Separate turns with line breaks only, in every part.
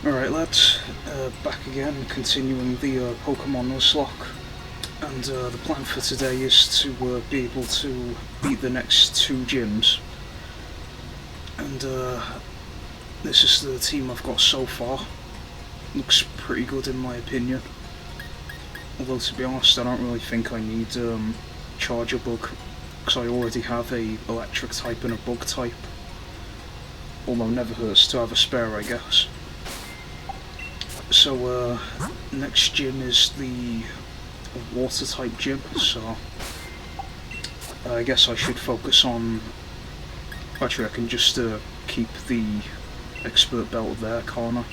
Alright lads, back again, continuing the Pokemon nuzlocke, and the plan for today is to be able to beat the next two gyms, and this is the team I've got so far. Looks pretty good in my opinion, although to be honest I don't really think I need Charger Bug, because I already have a electric type and a bug type, although never hurts to have a spare I guess. So next gym is the water type gym, so I guess I should focus on, actually I can just keep the expert belt there, can't I?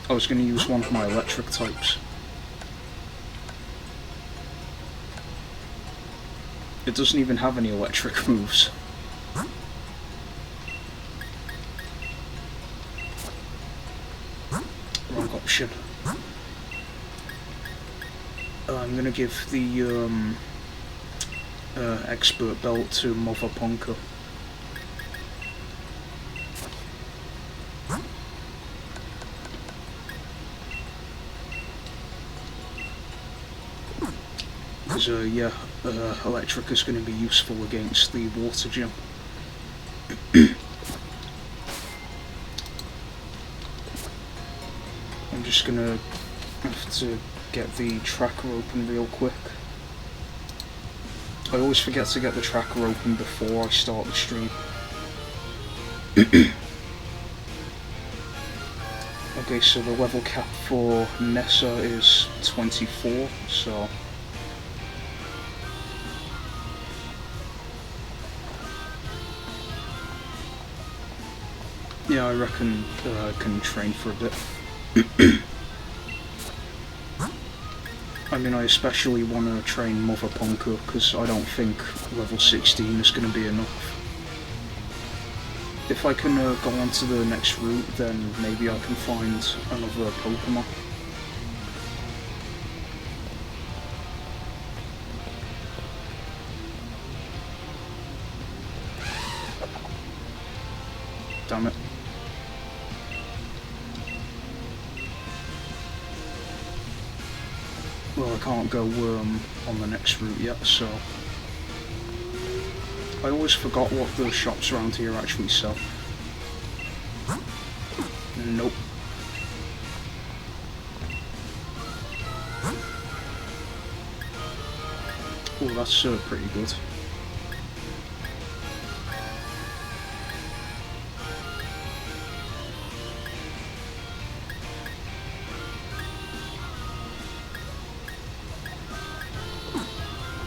I was going to use one of my electric types. It doesn't even have any electric moves. Wrong option. I'm gonna give the expert belt to Mother Punker. Because yeah, electric is going to be useful against the water gym. I'm just gonna have to get the tracker open real quick. I always forget to get the tracker open before I start the stream. Okay, so the level cap for Nessa is 24, so yeah, I reckon I can train for a bit. I mean, I especially want to train Mother Punker because I don't think level 16 is going to be enough. If I can go on to the next route, then maybe I can find another Pokemon. Damn it. Well, I can't go on the next route yet, so I always forgot what the shops around here actually sell. Nope. Oh, that's pretty good.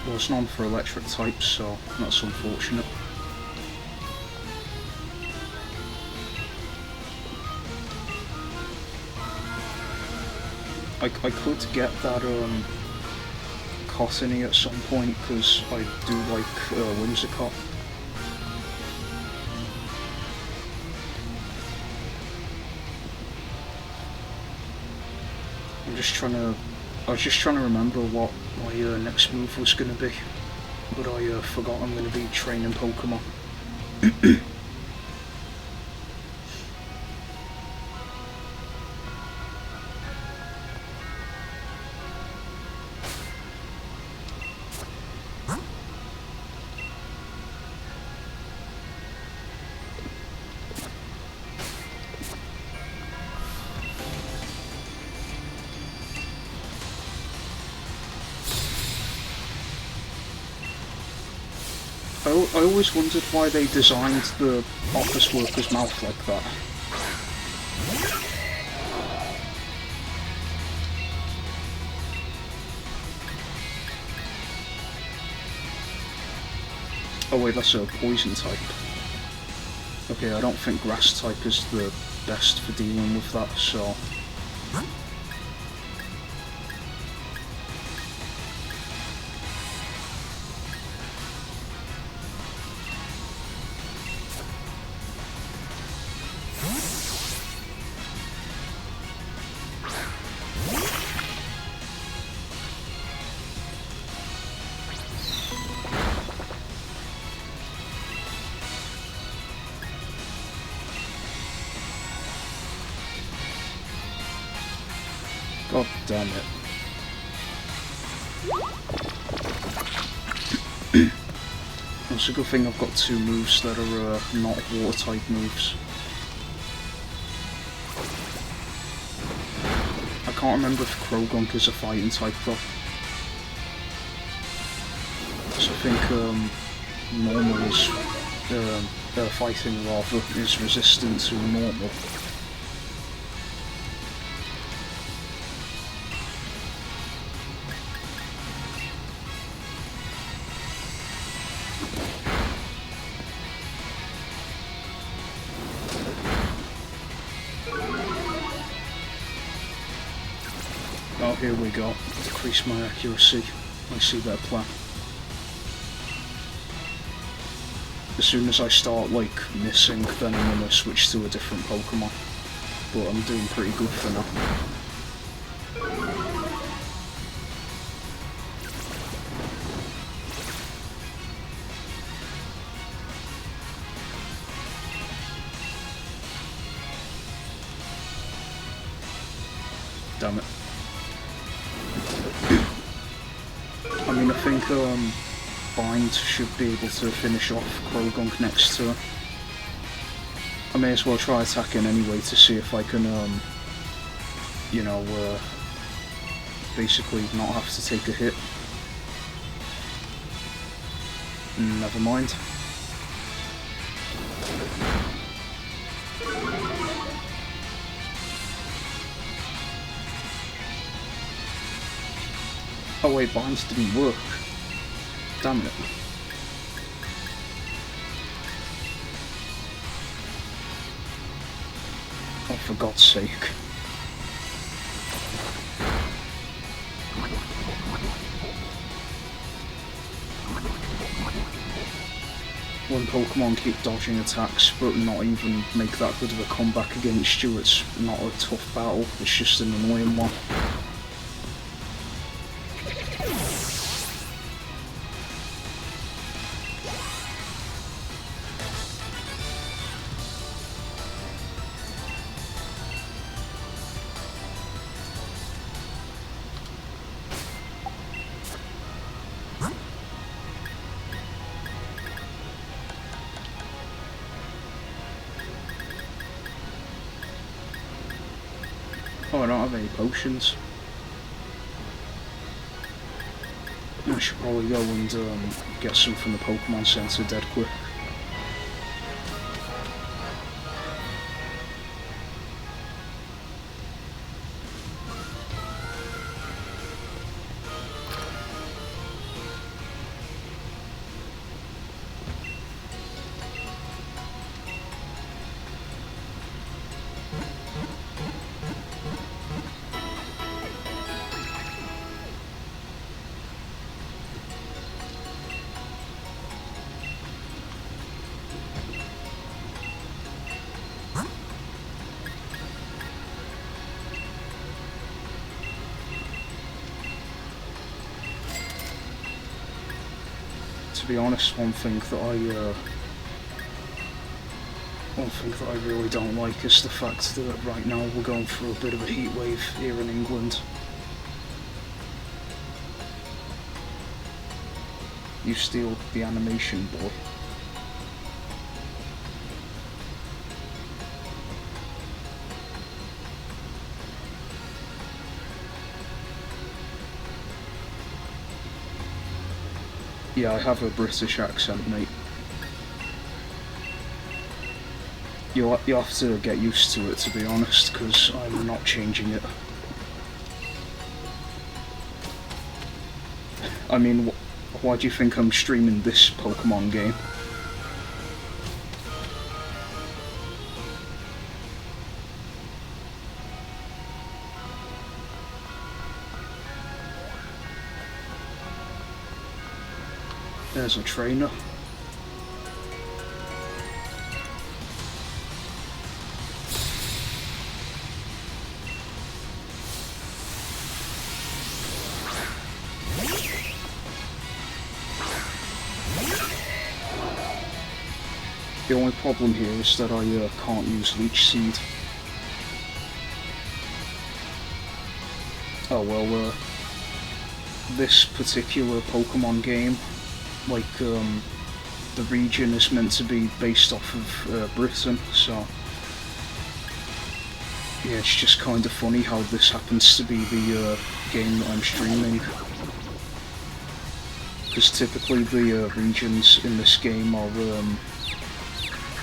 Well, it's none for electric types, so that's unfortunate. I could get that Cottony at some point, because I do like Whimsicott. I was just trying to remember what my next move was going to be, but I forgot I'm going to be training Pokemon. I always wondered why they designed the office worker's mouth like that. Oh wait, that's a poison type. Okay, I don't think grass type is the best for dealing with that, so Oh, damn it. It's a good thing I've got two moves that are not water type moves. I can't remember if Krogunk is a fighting type though. So I think normal is fighting rather is resistant to normal. Oh, here we go. Decrease my accuracy. I see their plan. As soon as I start, like, missing, then I'm gonna switch to a different Pokemon. But I'm doing pretty good for now. Damn it. I mean, I think, Bind should be able to finish off Krogunk next turn. I may as well try attacking anyway to see if I can, you know, basically not have to take a hit. Never mind. Oh wait, Binds didn't work. Damn it. Oh, for God's sake. When Pokemon keep dodging attacks but not even make that good of a comeback against you, it's not a tough battle, it's just an annoying one. Oh, I don't have any potions. I should probably go and get some from the Pokemon Center dead quick. To be honest, one thing that I really don't like is the fact that right now we're going through a bit of a heat wave here in England. You steal the animation, boy. Yeah, I have a British accent, mate. You'll have to get used to it, to be honest, because I'm not changing it. I mean, why do you think I'm streaming this Pokemon game? There's a trainer. The only problem here is that I can't use Leech Seed. Oh well, this particular Pokemon game, like, the region is meant to be based off of Britain, so yeah, it's just kind of funny how this happens to be the game that I'm streaming. Because typically the regions in this game are,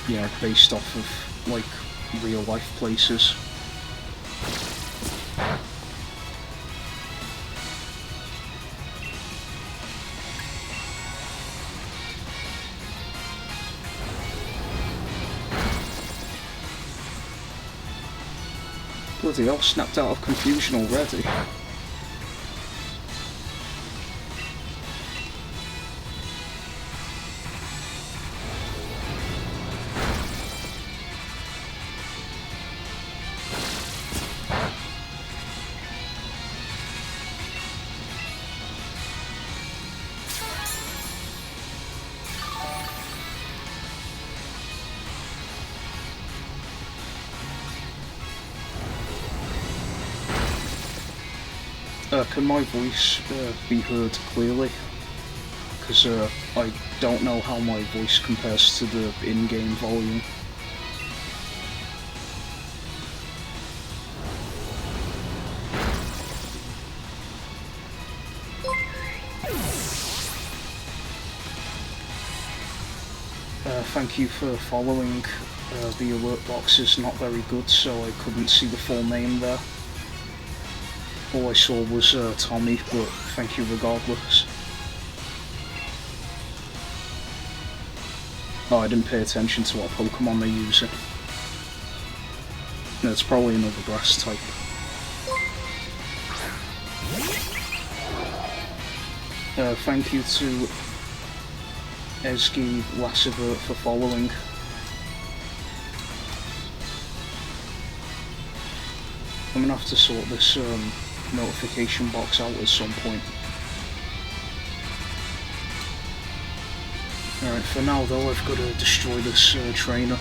you know, based off of, like, real life places. Bloody hell, snapped out of confusion already. Can my voice be heard clearly? Because I don't know how my voice compares to the in-game volume. Thank you for following. The alert box is not very good, so I couldn't see the full name there. All I saw was Tommy, but thank you regardless. Oh, I didn't pay attention to what Pokemon they're using. No, it's probably another grass type. Thank you to Esgy Lassivert for following. I'm gonna have to sort this notification box out at some point. Alright, for now though, I've got to destroy this trainer.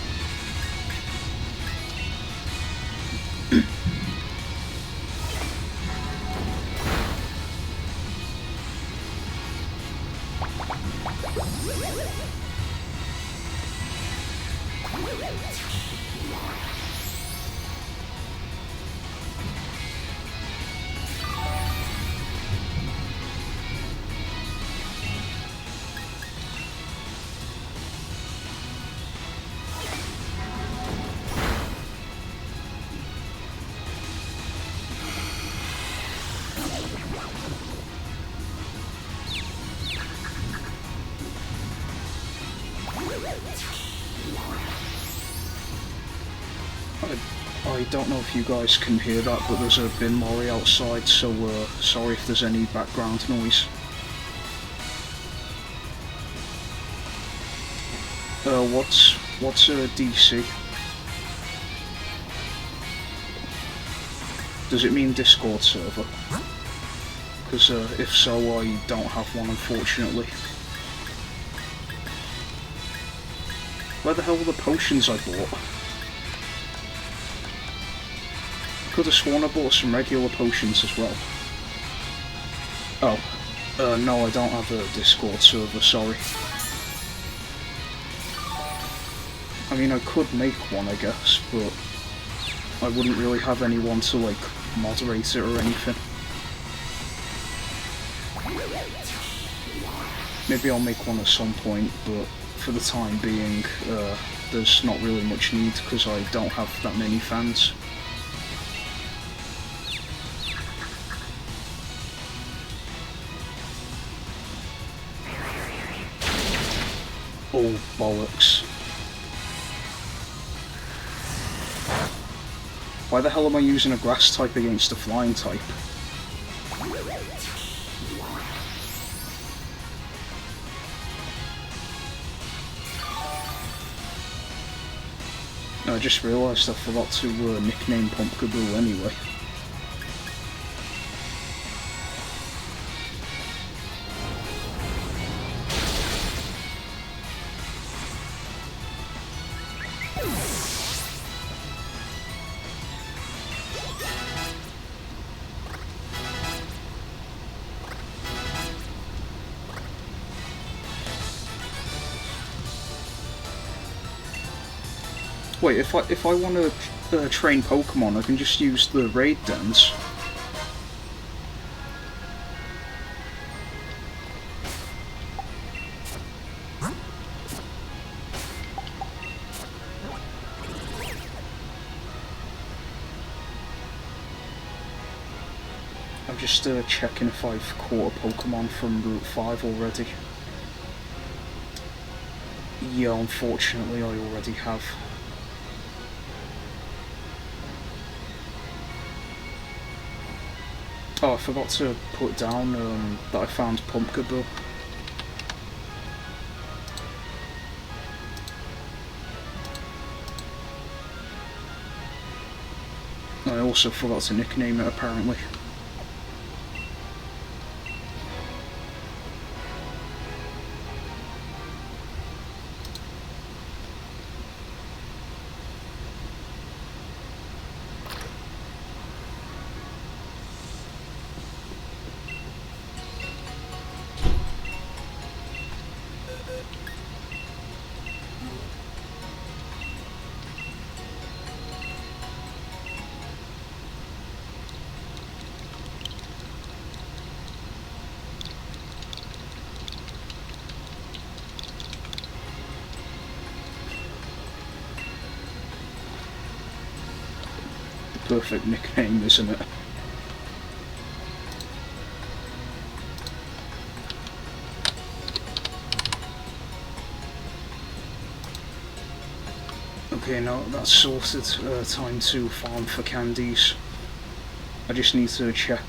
I don't know if you guys can hear that, but there's a bin lorry outside, so sorry if there's any background noise. What's a DC? Does it mean Discord server? Because if so, I don't have one, unfortunately. Where the hell are the potions I bought? Could have sworn I bought some regular potions as well. Oh, no, I don't have a Discord server, sorry. I mean, I could make one, I guess, but I wouldn't really have anyone to, like, moderate it or anything. Maybe I'll make one at some point, but for the time being, there's not really much need, because I don't have that many fans. Oh, bollocks. Why the hell am I using a grass type against a flying type? I just realised I forgot to nickname Pumpkaboo anyway. Wait, if I want to train Pokemon, I can just use the raid dens. I'm just checking if I've caught a Pokemon from Route 5 already. Yeah, unfortunately I already have. Oh, I forgot to put down that I found Pumpkaboo. I also forgot to nickname it, apparently. Perfect nickname, isn't it? Okay, now that's sorted. Time to farm for candies. I just need to check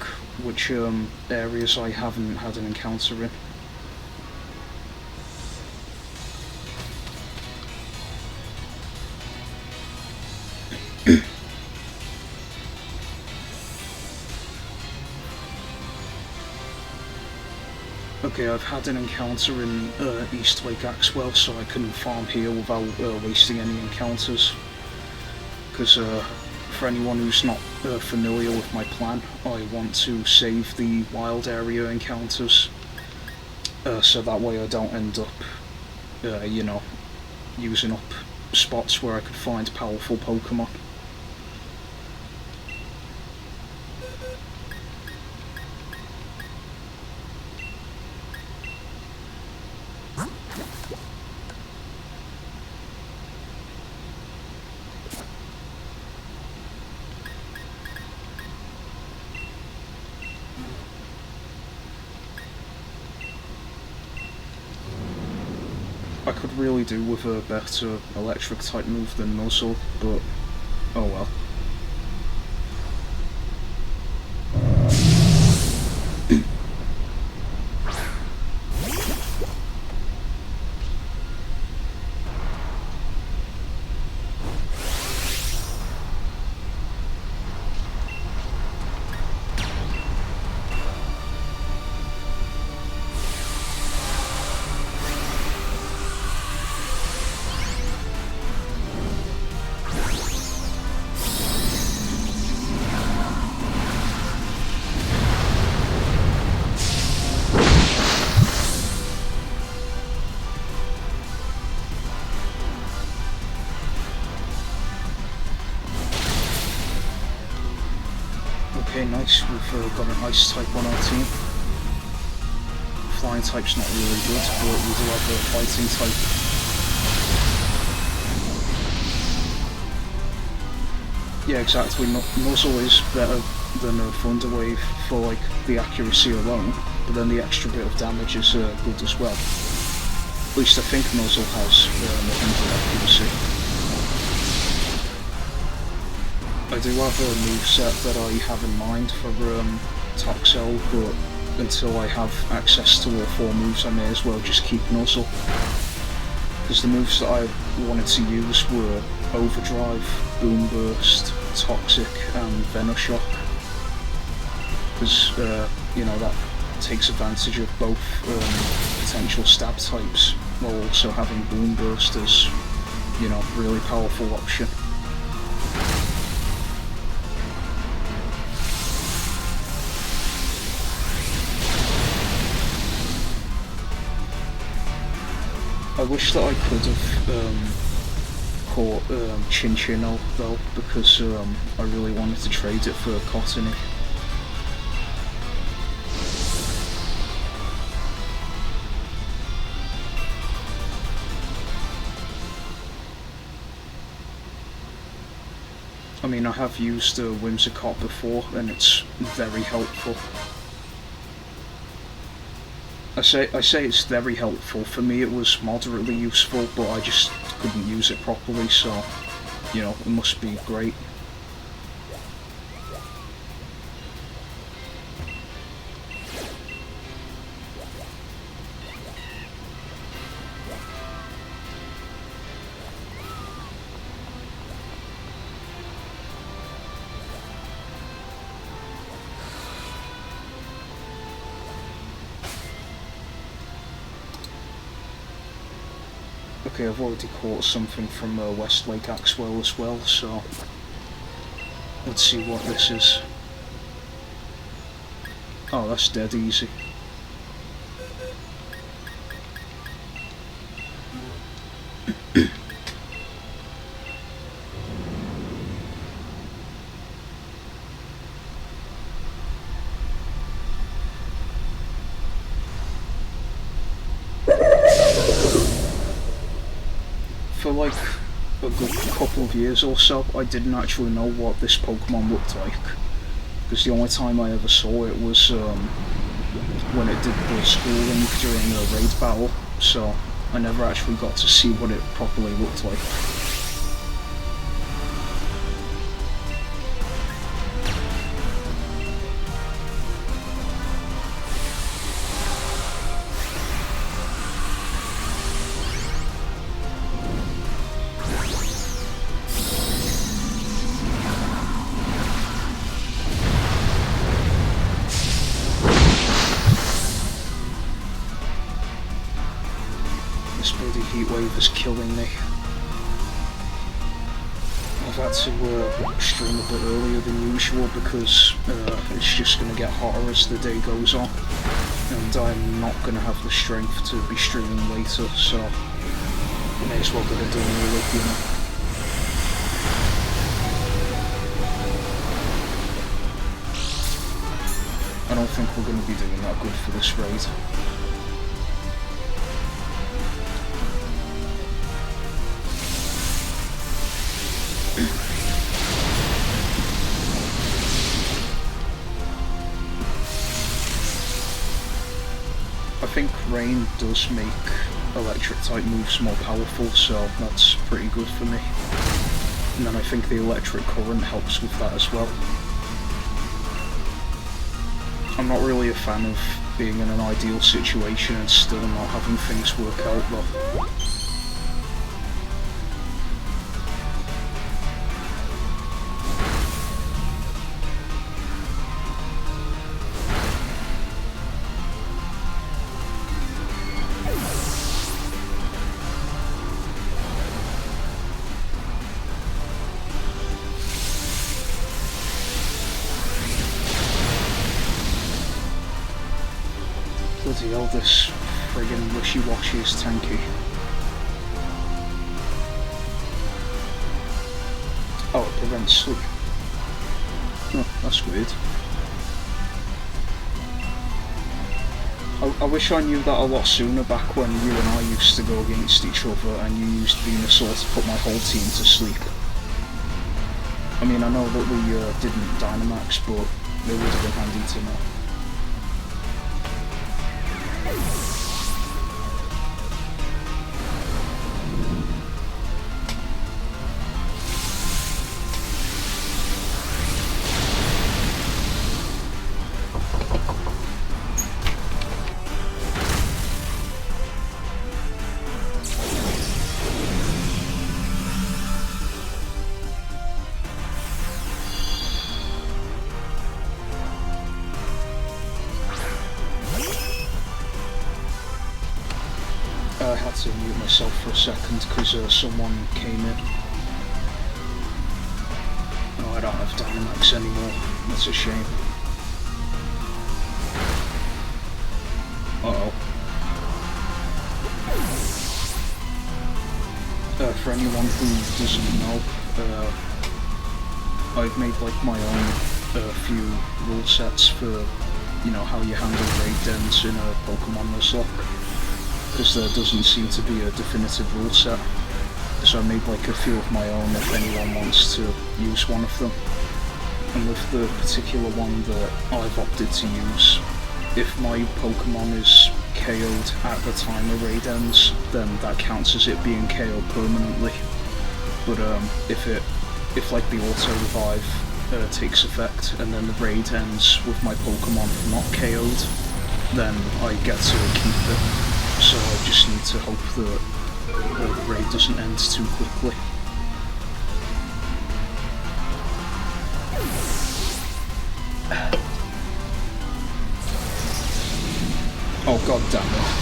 which areas I haven't had an encounter in. Okay, I've had an encounter in East Lake Axwell, so I can farm here without wasting any encounters. Because for anyone who's not familiar with my plan, I want to save the wild area encounters, so that way I don't end up, you know, using up spots where I could find powerful Pokemon. I could really do with a better electric type move than Nuzzle, but oh well. Okay, nice, we've got an ice type on our team. Flying type's not really good, but we do have a fighting type. Yeah, exactly, Nuzzle is better than a Thunder Wave for like the accuracy alone, but then the extra bit of damage is good as well. At least I think Nuzzle has more accuracy. I do have a moveset that I have in mind for Toxel, but until I have access to all 4 moves I may as well just keep Nuzzle. Because the moves that I wanted to use were Overdrive, Boom Burst, Toxic and Venoshock. Because, you know, that takes advantage of both potential stab types, while also having Boom Burst as, you know, really powerful option. I wish that I could have caught Chinchino though, because I really wanted to trade it for Cottony. I mean, I have used Whimsicott before, and it's very helpful. I say it's very helpful. For me, it was moderately useful, but I just couldn't use it properly, so, you know, it must be great. Okay, I've already caught something from Westlake Axwell as well, so let's see what this is. Oh, that's dead easy. For like a good couple of years or so, I didn't actually know what this Pokemon looked like, because the only time I ever saw it was when it did the schooling during a raid battle, so I never actually got to see what it properly looked like. This bloody heatwave is killing me. I've had to stream a bit earlier than usual because it's just going to get hotter as the day goes on, and I'm not going to have the strength to be streaming later, so I may as well get it done early, you know. I don't think we're going to be doing that good for this raid. I think rain does make electric type moves more powerful, so that's pretty good for me. And then I think the electric current helps with that as well. I'm not really a fan of being in an ideal situation and still not having things work out though. Bloody hell, this friggin' wishy-washy is tanky. Oh, it prevents sleep. Oh, that's weird. I wish I knew that a lot sooner back when you and I used to go against each other and you used Venusaur to put my whole team to sleep. I mean, I know that we didn't Dynamax, but it would have been handy to know. I had to mute myself for a second because someone came in. Oh, I don't have Dynamax anymore. That's a shame. Uh-oh. For anyone who doesn't know, I've made like my own few rule sets for, you know, how you handle raid dens in a Pokemon nuzlocke, because there doesn't seem to be a definitive rule set. So I made like a few of my own if anyone wants to use one of them. And with the particular one that I've opted to use, if my Pokemon is KO'd at the time a raid ends, then that counts as it being KO'd permanently. But if like the auto revive takes effect and then the raid ends with my Pokemon not KO'd, then I get to keep it. So I just need to hope that the raid doesn't end too quickly. Oh god damn it.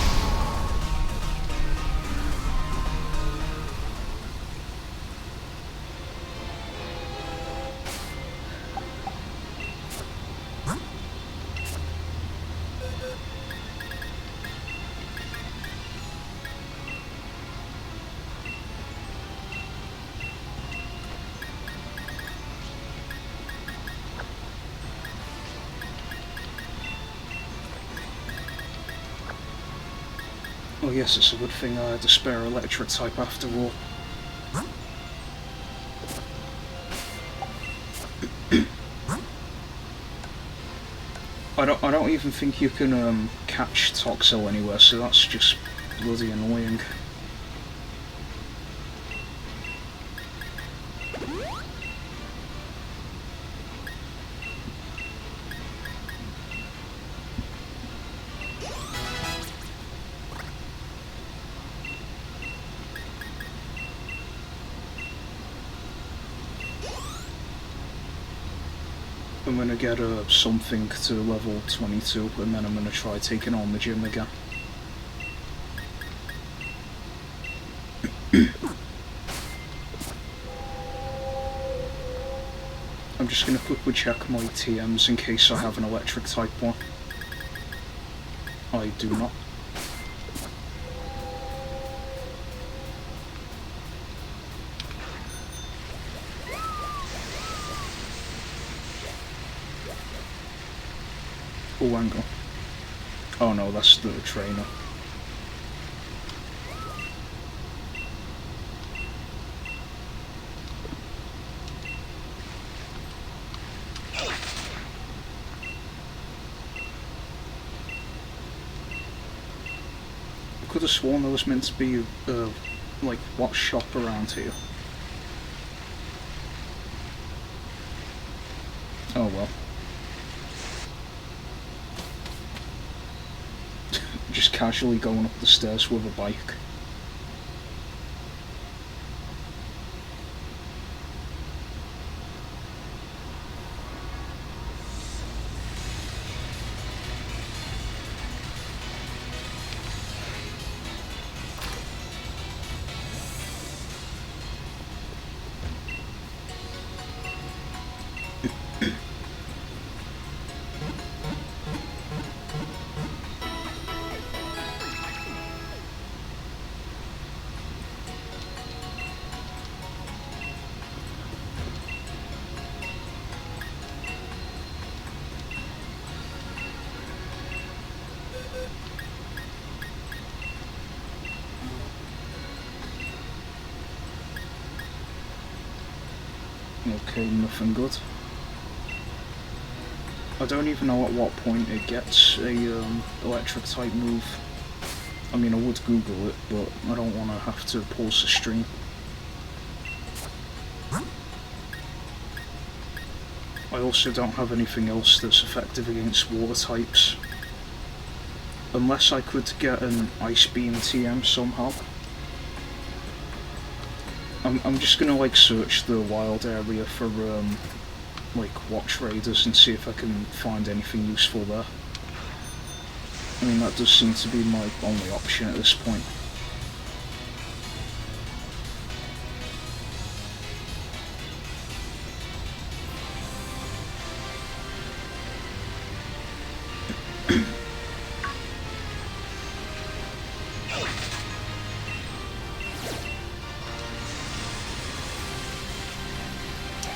Oh yes, it's a good thing I had a spare electric type after all. I don't even think you can catch Toxel anywhere, so that's just bloody annoying. I'm gonna get something to level 22 and then I'm gonna try taking on the gym again. I'm just gonna quickly check my TMs in case I have an electric type one. I do not. Oh, angle. Oh no, that's the trainer. I could have sworn there was meant to be like what shop around here. Oh well. Just casually going up the stairs with a bike. Okay, nothing good. I don't even know at what point it gets a electric type move. I mean, I would Google it, but I don't want to have to pause the stream. I also don't have anything else that's effective against water types. Unless I could get an Ice Beam TM somehow. I'm just gonna like search the wild area for like watch raiders and see if I can find anything useful there. I mean, that does seem to be my only option at this point.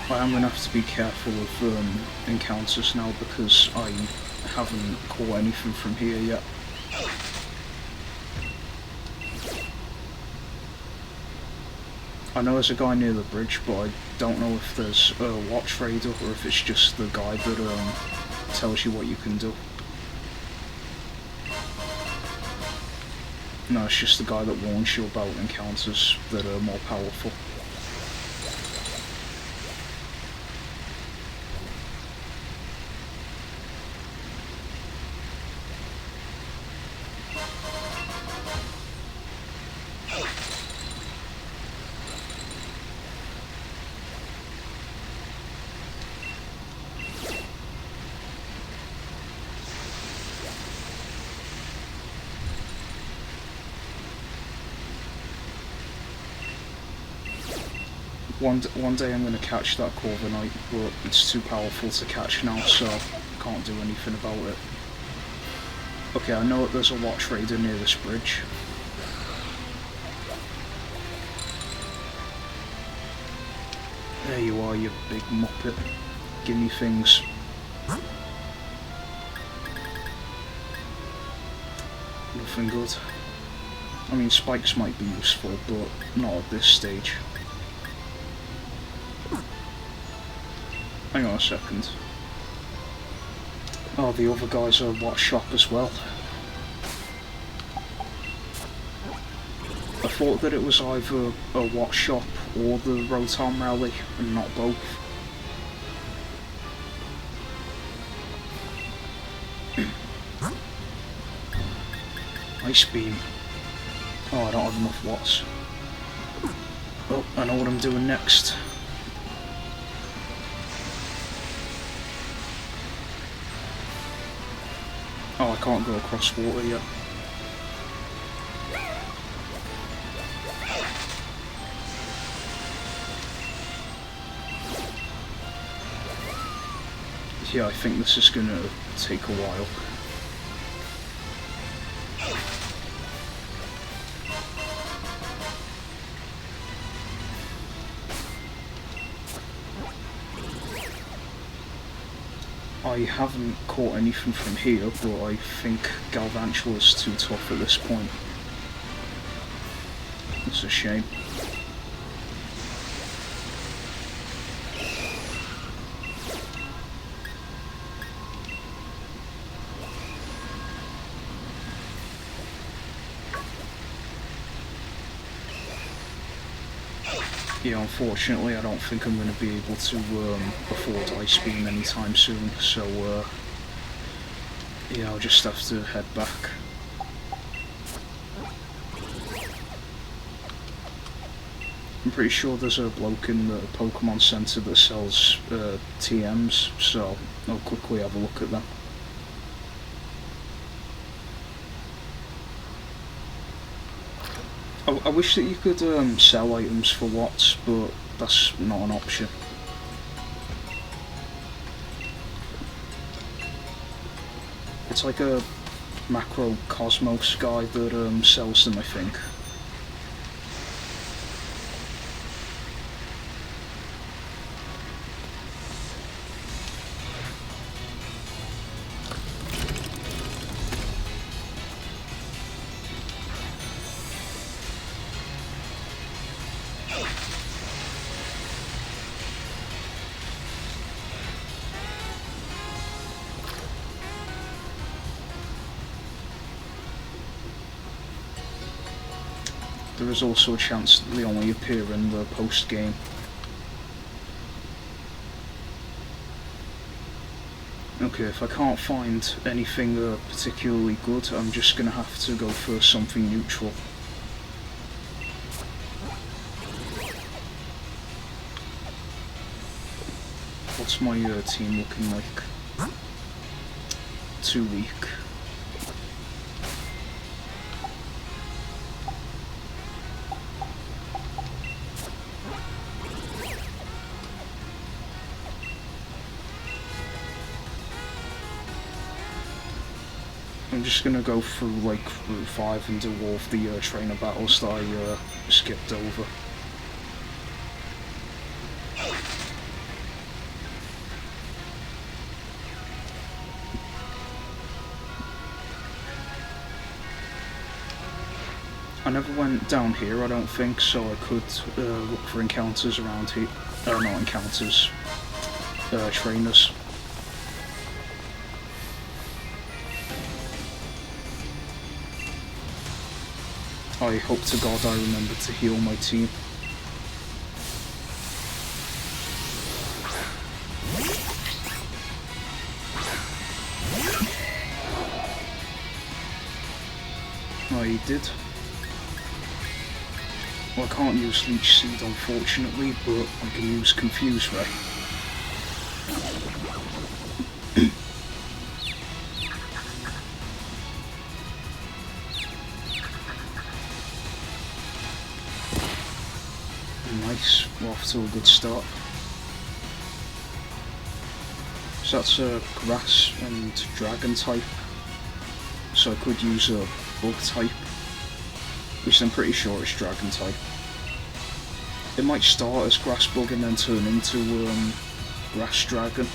I am going to have to be careful of encounters now because I haven't caught anything from here yet. I know there's a guy near the bridge, but I don't know if there's a watch raider or if it's just the guy that tells you what you can do. No, it's just the guy that warns you about encounters that are more powerful. One day I'm going to catch that Corviknight, but it's too powerful to catch now, so I can't do anything about it. Okay, I know that there's a watch raider near this bridge. There you are, you big muppet. Gimme things. Nothing good. I mean, spikes might be useful, but not at this stage. Hang on a second. Oh, the other guys are watch shop as well. I thought that it was either a watch shop or the Rotom Rally, and not both. Ice Beam. Oh, I don't have enough watts. Oh, I know what I'm doing next. Oh, I can't go across water yet. Yeah, I think this is gonna take a while. I haven't caught anything from here, but I think Galvantula's too tough at this point. It's a shame. Yeah, unfortunately I don't think I'm going to be able to afford Ice Beam anytime soon, so yeah, I'll just have to head back. I'm pretty sure there's a bloke in the Pokemon Center that sells TMs, so I'll quickly have a look at them. I wish that you could sell items for watts, but that's not an option. It's like a Macro Cosmos guy that sells them, I think. There is also a chance that they only appear in the post-game. Okay, if I can't find anything particularly good, I'm just going to have to go for something neutral. What's my team looking like? Too weak. I'm just gonna go through like Route 5 and do all of the trainer battles that I skipped over. never went down here, I don't think, so I could look for encounters around here. Not encounters, trainers. I hope to God I remember to heal my team. I did. Well, I can't use Leech Seed unfortunately, but I can use Confuse Ray. Nice, we're off to a good start. So that's a Grass and Dragon type. So I could use a Bug type, which I'm pretty sure is Dragon type. It might start as Grass Bug and then turn into Grass Dragon.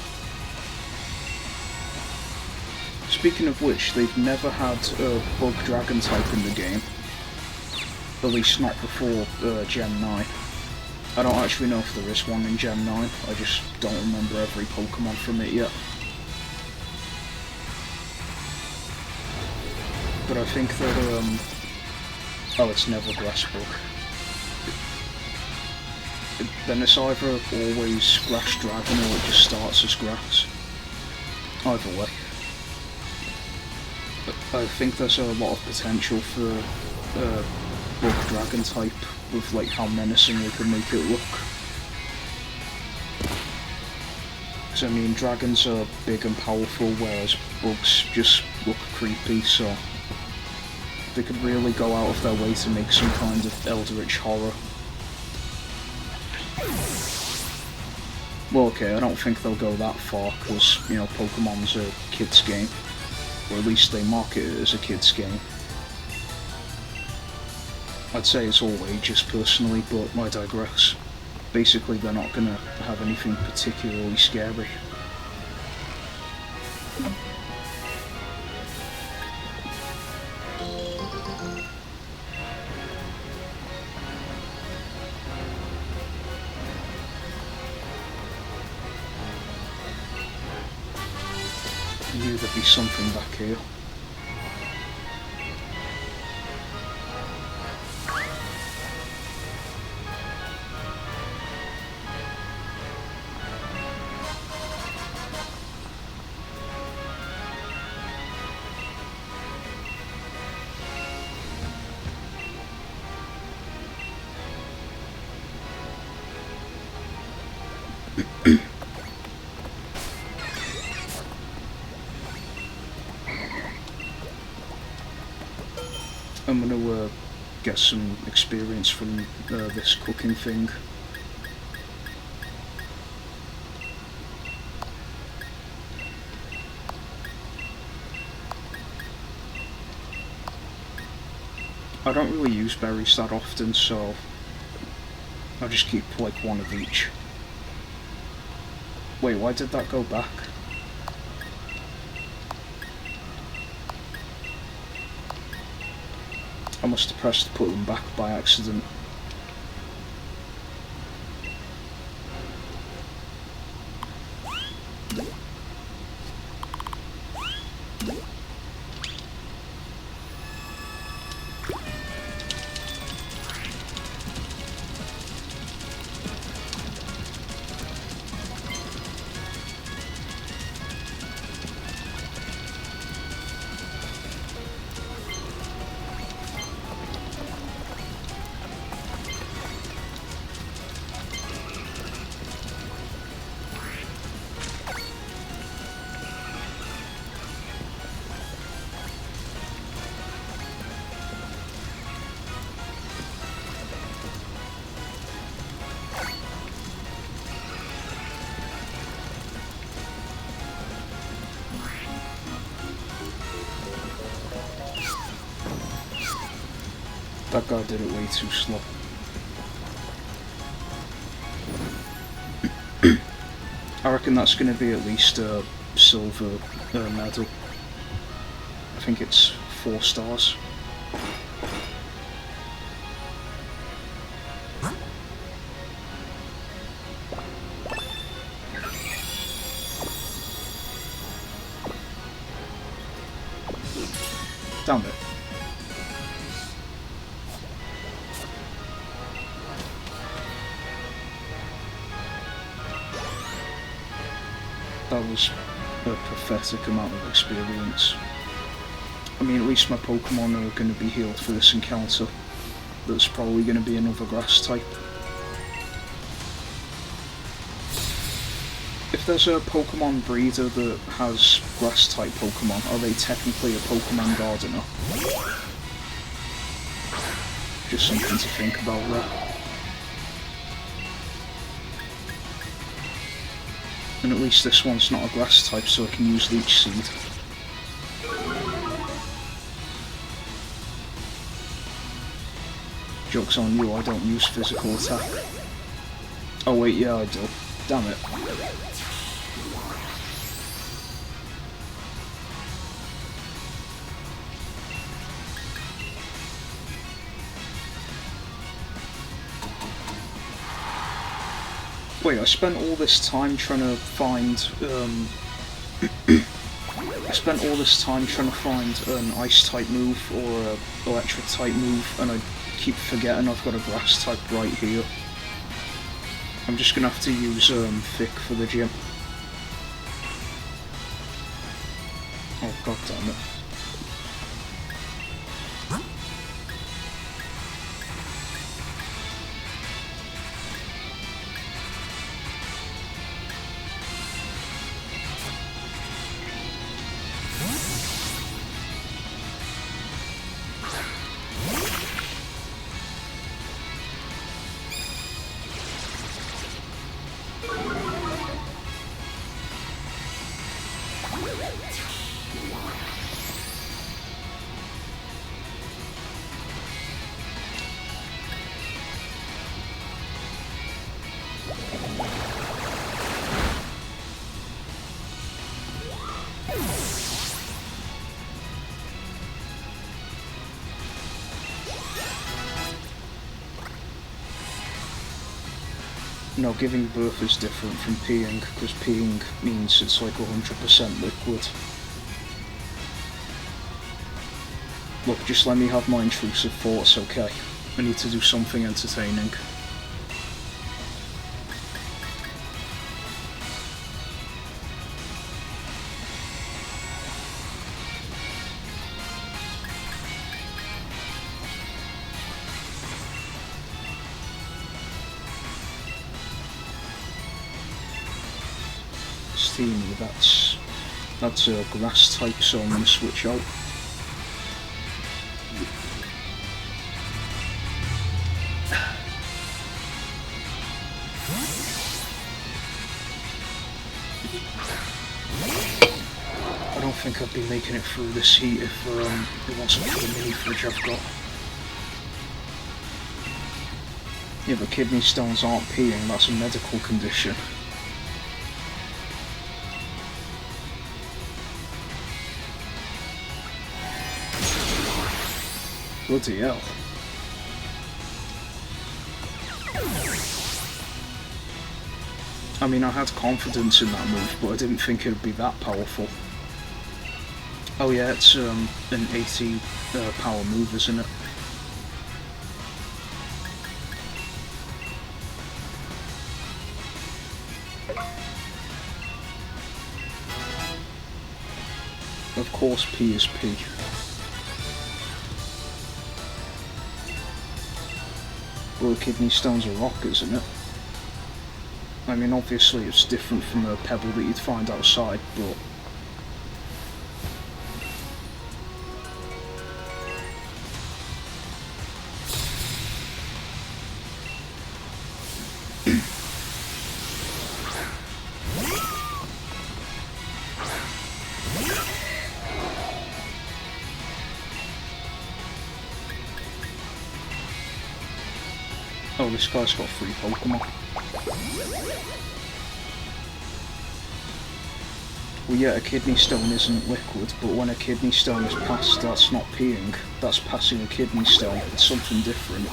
Speaking of which, they've never had a Bug Dragon type in the game. At least not before Gen 9. I don't actually know if there is one in Gen 9, I just don't remember every Pokemon from it yet. But I think that, oh, it's never Grass Bug. Then it's either always Grass Dragon or it just starts as Grass. Either way. I think there's a lot of potential for Bug Dragon type with like how menacing they can make it look. Because I mean, dragons are big and powerful, whereas bugs just look creepy, so they could really go out of their way to make some kind of eldritch horror. Well, okay, I don't think they'll go that far, because, you know, Pokemon's a kid's game. Or at least they market it as a kid's game. I'd say it's all ages personally, but I digress. Basically, they're not gonna have anything particularly scary. I knew there'd be something back here. I'm gonna get some experience from this cooking thing. I don't really use berries that often, so I'll just keep like one of each. Wait, why did that go back? I must have pressed to put them back by accident. That guy did it way too slow. I reckon that's going to be at least a silver medal. I think it's 4 stars. Damn it. That was a pathetic amount of experience. I mean, at least my Pokemon are going to be healed for this encounter. That's probably going to be another grass type. If there's a Pokemon breeder that has grass type Pokemon, are they technically a Pokemon gardener? Just something to think about there. And at least this one's not a grass type, so I can use Leech Seed. Joke's on you, I don't use physical attack. Oh wait, yeah I do. Damn it. Wait, I spent all this time trying to find, I spent all this time trying to find an Ice-type move or an Electric-type move, and I keep forgetting I've got a Grass-type right here. I'm just gonna have to use Thick for the gym. Oh god damn it. No, giving birth is different from peeing, because peeing means it's like 100% liquid. Look, just let me have my intrusive thoughts, okay? I need to do something entertaining. Steamy, that's a grass type, so I'm going to switch out. I don't think I'd be making it through this heat if it wasn't for the mini fridge I've got. Yeah, but kidney stones aren't peeing, that's a medical condition. Bloody hell. I mean, I had confidence in that move, but I didn't think it would be that powerful. Oh yeah, it's an 80 power move, isn't it? Of course P is P. Well, a kidney stone's a rock, isn't it? I mean, obviously it's different from a pebble that you'd find outside, but... Oh, this guy's got 3 Pokemon. Well yeah, a kidney stone isn't liquid, but when a kidney stone is passed, that's not peeing. That's passing a kidney stone. It's something different.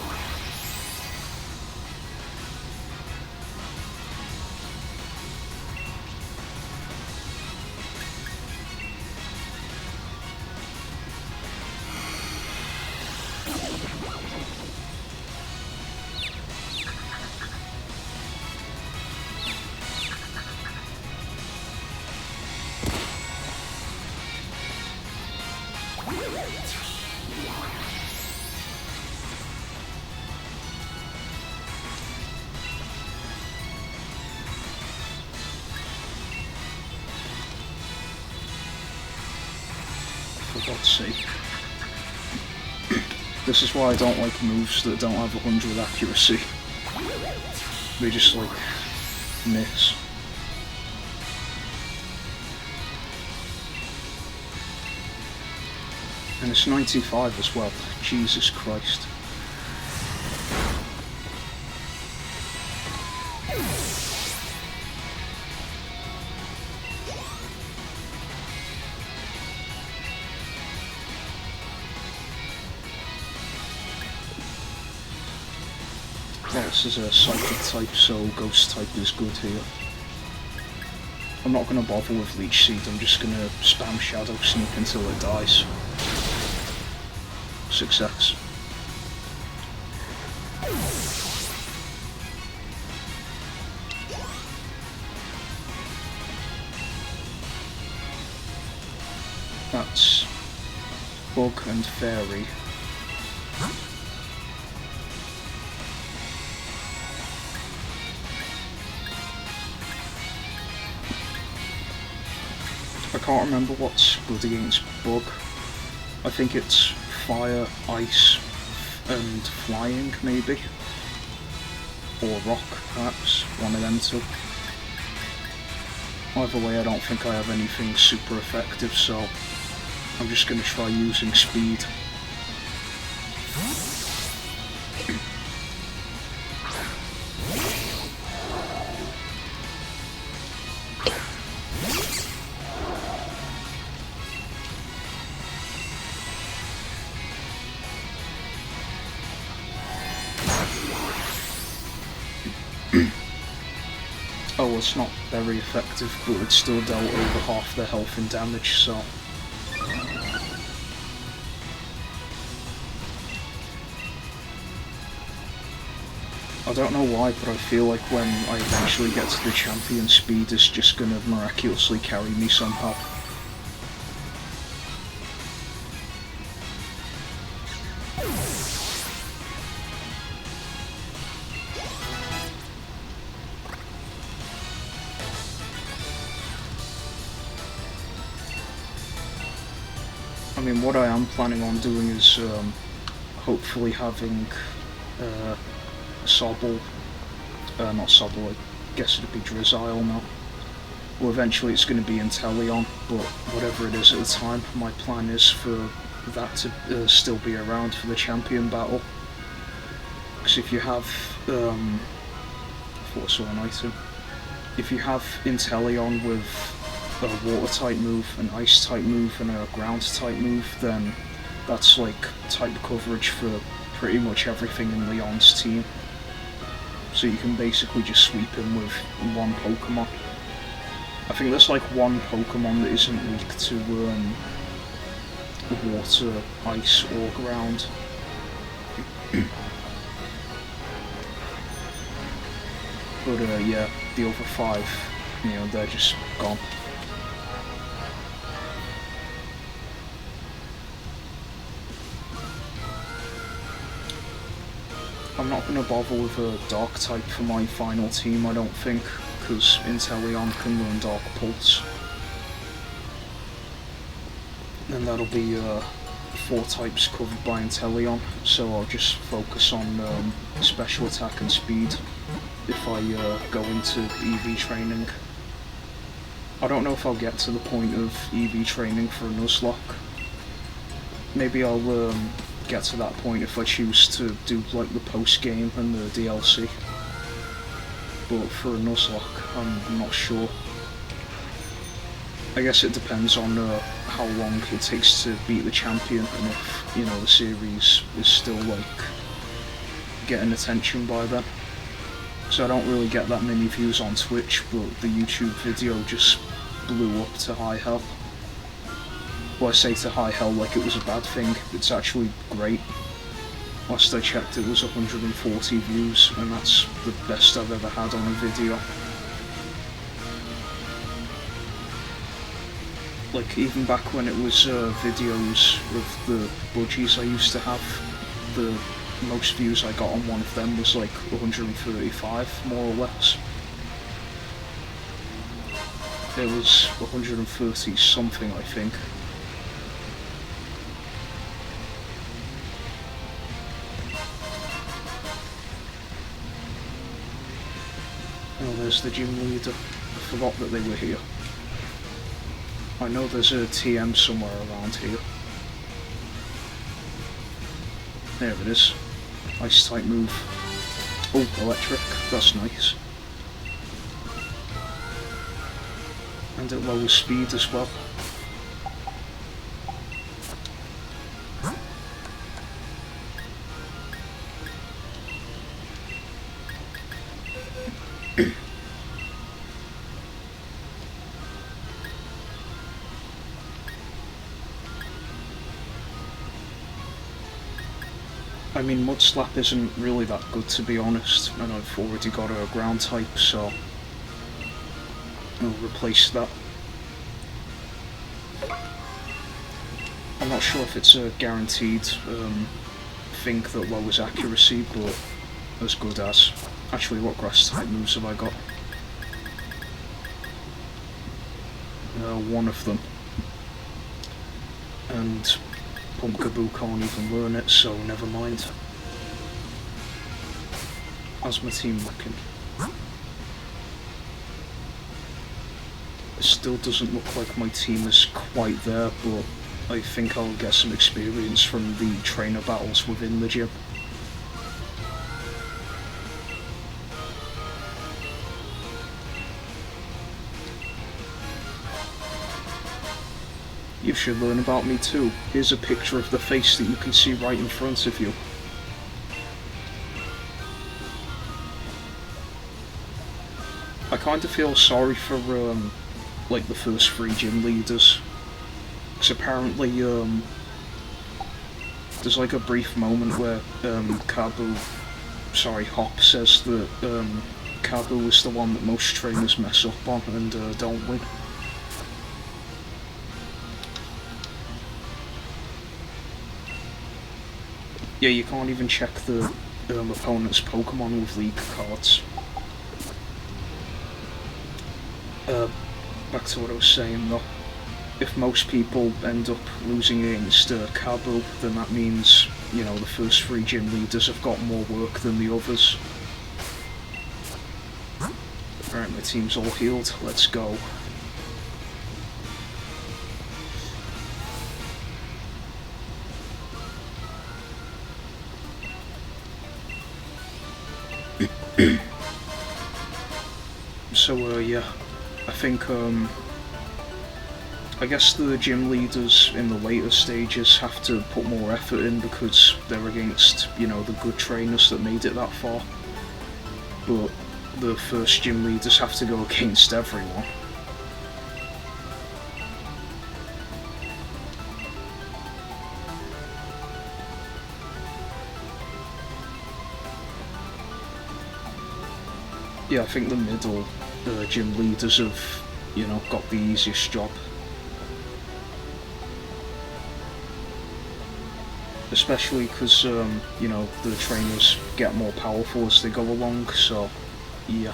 Let's see. This is why I don't like moves that don't have 100 accuracy. They just like miss. And it's 95 as well. Jesus Christ. Yeah, this is a psychic type, so ghost type is good here. I'm not going to bother with Leech Seed, I'm just going to spam Shadow Sneak until it dies. Success. That's Bug and Fairy. I can't remember what's good against Bug. I think it's Fire, Ice, and Flying, maybe? Or Rock, perhaps? One of them two. Either way, I don't think I have anything super effective, so I'm just going to try using Speed. Oh, it's not very effective, but it still dealt over half their health in damage, so... I don't know why, but I feel like when I eventually get to the champion, Speed is just gonna miraculously carry me somehow. I mean, what I am planning on doing is hopefully having Sobble, not Sobble, I guess it'd be Drizzile now. Well, eventually it's going to be Inteleon, but whatever it is at the time, my plan is for that to still be around for the champion battle. Because if you have, I thought I saw an item. If you have Inteleon with a water type move, an ice type move, and a ground type move, then that's like type coverage for pretty much everything in Leon's team. So you can basically just sweep him with one Pokemon. I think there's like one Pokemon that isn't weak to water, ice, or ground. But yeah, the other 5, you know, they're just gone. I'm not going to bother with a Dark type for my final team, I don't think, because Inteleon can learn Dark Pulse. And that'll be 4 types covered by Inteleon, so I'll just focus on special attack and speed if I go into EV training. I don't know if I'll get to the point of EV training for a Nuzlocke. Maybe I'll get to that point if I choose to do like the post game and the DLC. But for a Nuzlocke, I'm not sure. I guess it depends on how long it takes to beat the champion, and if, you know, the series is still like getting attention by then. So I don't really get that many views on Twitch, but the YouTube video just blew up to high hell. Well, I say to high hell like it was a bad thing, it's actually great. Last I checked it was 140 views, and that's the best I've ever had on a video. Like, even back when it was videos of the budgies I used to have, the most views I got on one of them was like 135, more or less. It was 130 something, I think. Oh, there's the gym leader. I forgot that they were here. I know there's a TM somewhere around here. There it is. Ice type move. Oh, electric. That's nice. And at lower speed as well. I mean, Mud Slap isn't really that good, to be honest, and I've already got a ground type, so I'll replace that. I'm not sure if it's a guaranteed thing that lowers accuracy, but as good as. Actually, what grass type moves have I got? One of them. And Pumpkaboo can't even learn it, so never mind. How's my team looking? It still doesn't look like my team is quite there, but I think I'll get some experience from the trainer battles within the gym. You should learn about me too. Here's a picture of the face that you can see right in front of you. I kind of feel sorry for like the first 3 gym leaders, because apparently there's like a brief moment where Hop says that Kabu is the one that most trainers mess up on and don't win. Yeah, you can't even check the opponent's Pokemon with League cards. Back to what I was saying though. If most people end up losing against Kabu, then that means, you know, the first 3 gym leaders have got more work than the others. Alright, my team's all healed, let's go. So yeah, I think I guess the gym leaders in the later stages have to put more effort in because they're against, you know, the good trainers that made it that far. But the first gym leaders have to go against everyone. Yeah, I think the middle gym leaders have, you know, got the easiest job. Especially because, you know, the trainers get more powerful as they go along, so, yeah.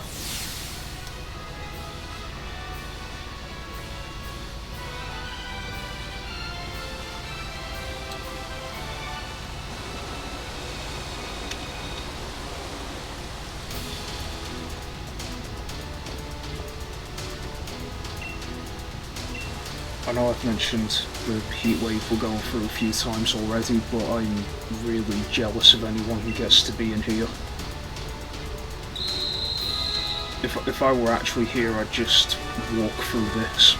I know I've mentioned the heat wave we're going through a few times already, but I'm really jealous of anyone who gets to be in here. If I were actually here, I'd just walk through this.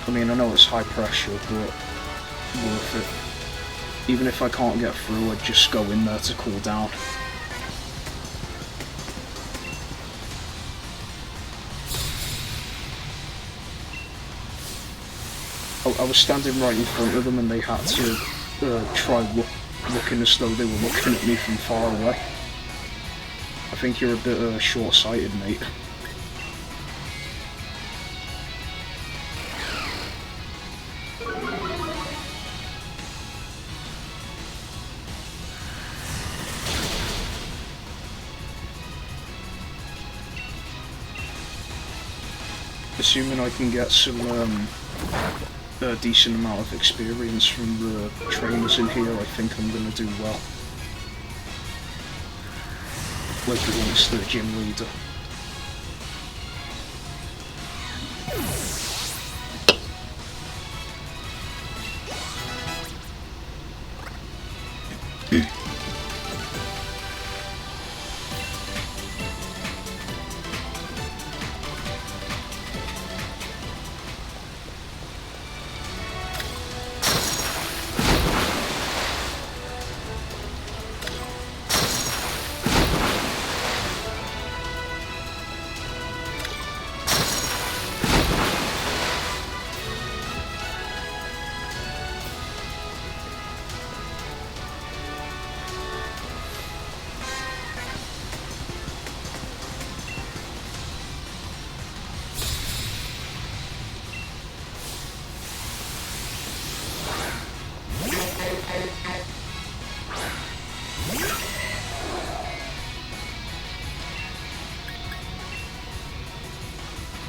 I mean, I know it's high pressure, but worth it. Even if I can't get through, I'd just go in there to cool down. I was standing right in front of them and they had to try looking as though they were looking at me from far away. I think you're a bit short-sighted, mate. Assuming I can get some a decent amount of experience from the trainers in here, I think I'm going to do well. Like against the gym leader.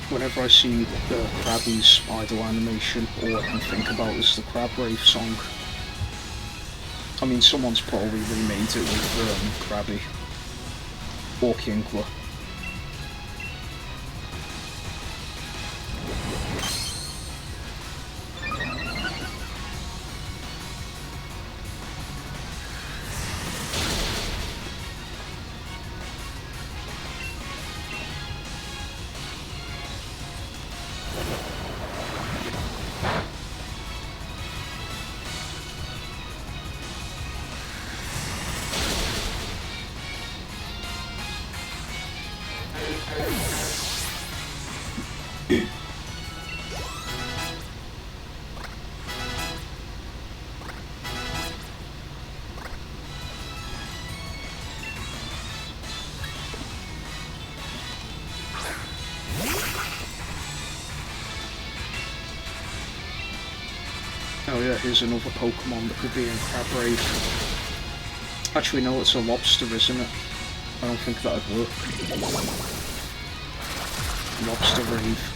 whenever I see Krabby's idle animation, all I can think about is the Crab Rave song. I mean, someone's probably remade it with Krabby or Kinkler. Oh yeah, here's another Pokemon that could be in Crab Rave. Actually no, it's a lobster, isn't it? I don't think that'd work. Lobster Rave.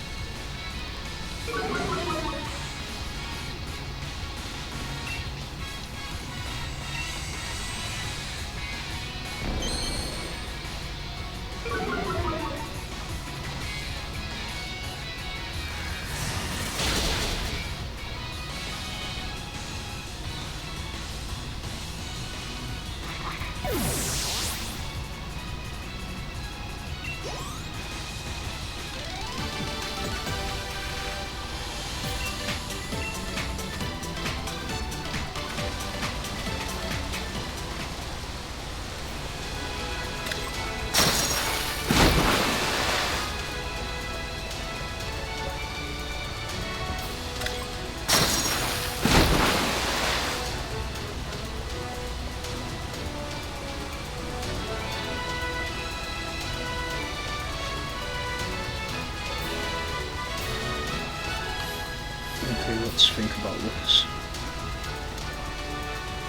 Okay, let's think about this.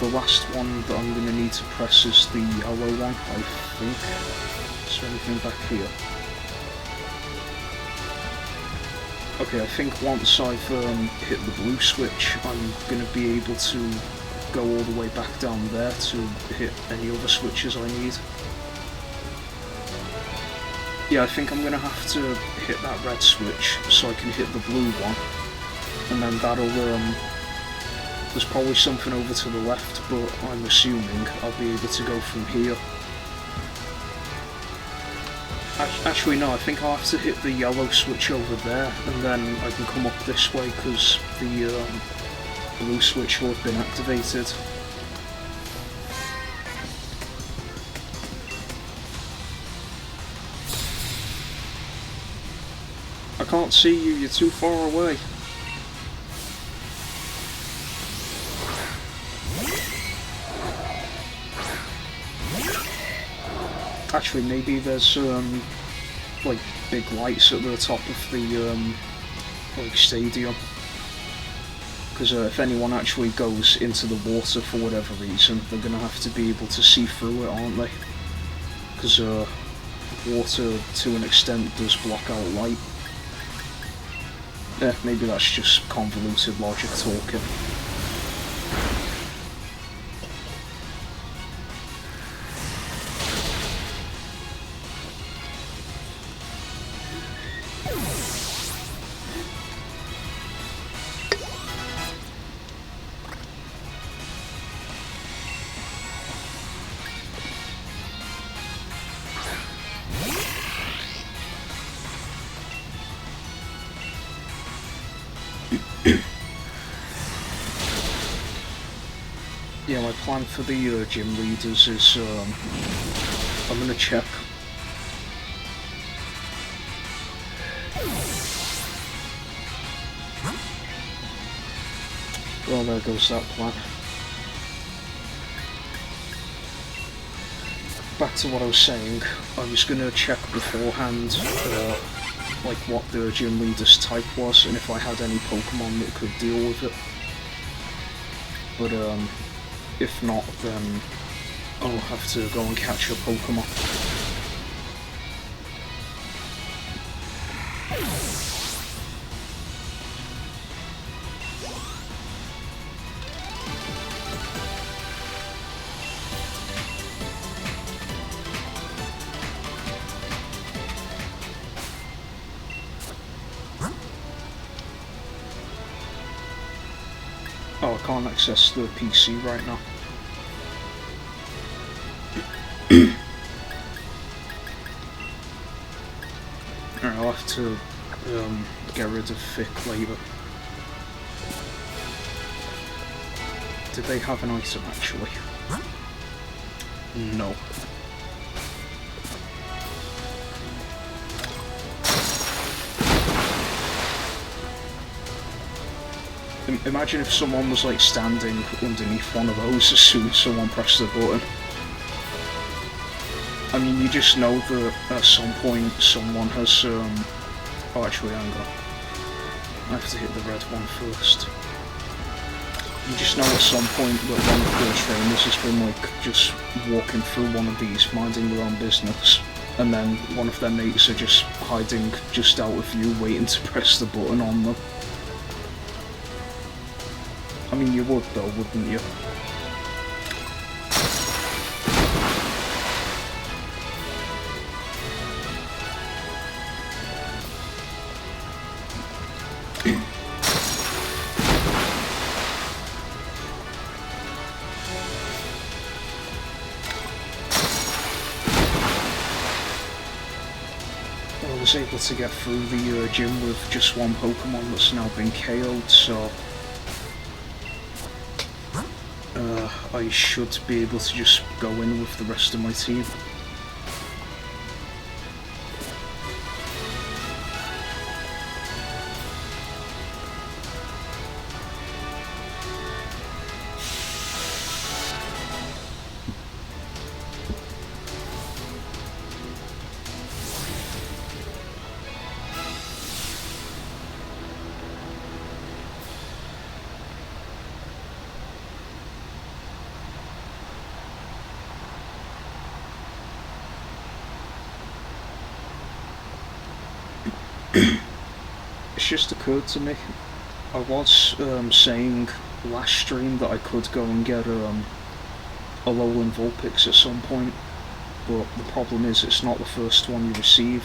The last one that I'm going to need to press is the yellow one, I think. Is there anything back here? Okay, I think once I've hit the blue switch, I'm going to be able to go all the way back down there to hit any other switches I need. Yeah, I think I'm going to have to hit that red switch so I can hit the blue one. And then that'll, there's probably something over to the left, but I'm assuming I'll be able to go from here. Actually no, I think I'll have to hit the yellow switch over there, and then I can come up this way, because the blue switch will have been activated. I can't see you, you're too far away. Actually, maybe there's like big lights at the top of the like stadium, because if anyone actually goes into the water for whatever reason, they're gonna have to be able to see through it, aren't they? Because water, to an extent, does block out light. Yeah, maybe that's just convoluted logic talking. Yeah, my plan for the gym leaders is I'm gonna check. Well, there goes that plan. Back to what I was saying, I was gonna check beforehand like what the gym leader's type was and if I had any Pokemon that could deal with it. But if not, then I'll have to go and catch a Pokemon. Oh, I can't access the PC right now. Alright, I'll have to get rid of thick labour. Did they have an item actually? No. Imagine if someone was like standing underneath one of those as soon as someone pressed the button. I mean, you just know that at some point someone has oh, actually, hang on. I have to hit the red one first. You just know at some point that one of the trainers has been like just walking through one of these, minding their own business, and then one of their mates are just hiding just out of view, waiting to press the button on them. I mean, you would though, wouldn't you? I was able to get through the gym with just one Pokemon that's now been KO'd, so I should be able to just go in with the rest of my team. It's just occurred to me, I was saying last stream that I could go and get a Alolan Vulpix at some point, but the problem is it's not the first one you receive,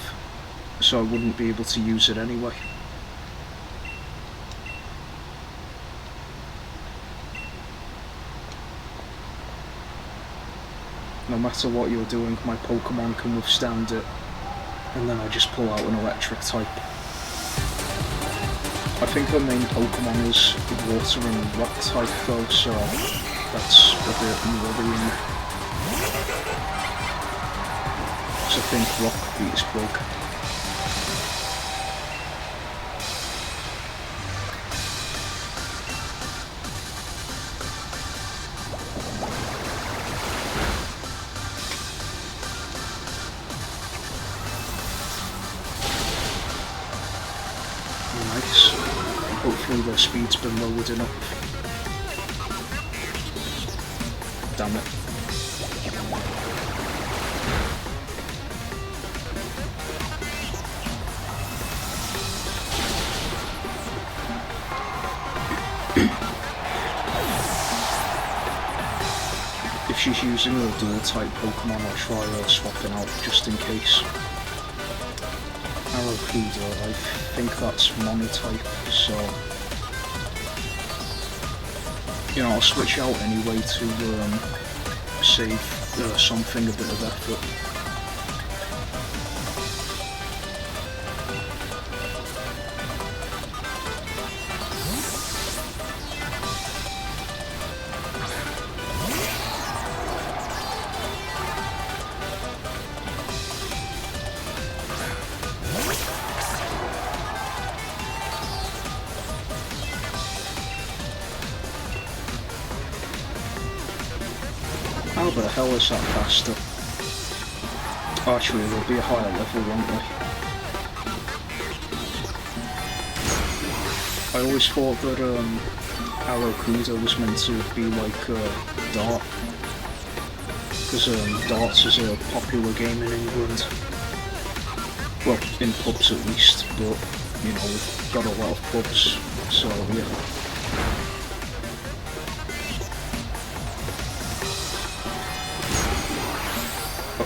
so I wouldn't be able to use it anyway. No matter what you're doing, my Pokemon can withstand it, and then I just pull out an electric type. I think her main Pokemon is water and rock type though, so that's a bit worrying. So I think rock beats bug. Nice. Hopefully their speed's been lowered enough. Damn it. If she's using a dual type Pokemon, I'll try swapping out just in case. Arrokuda, I think that's monotype, so you know, I'll switch out anyway to save something a bit of effort. How the hell is that faster? Actually, there'll be a higher level, won't there? I always thought that Arrokuda was meant to be like Dart, because darts is a popular game in England. Well, in pubs at least, but you know, we've got a lot of pubs, so yeah.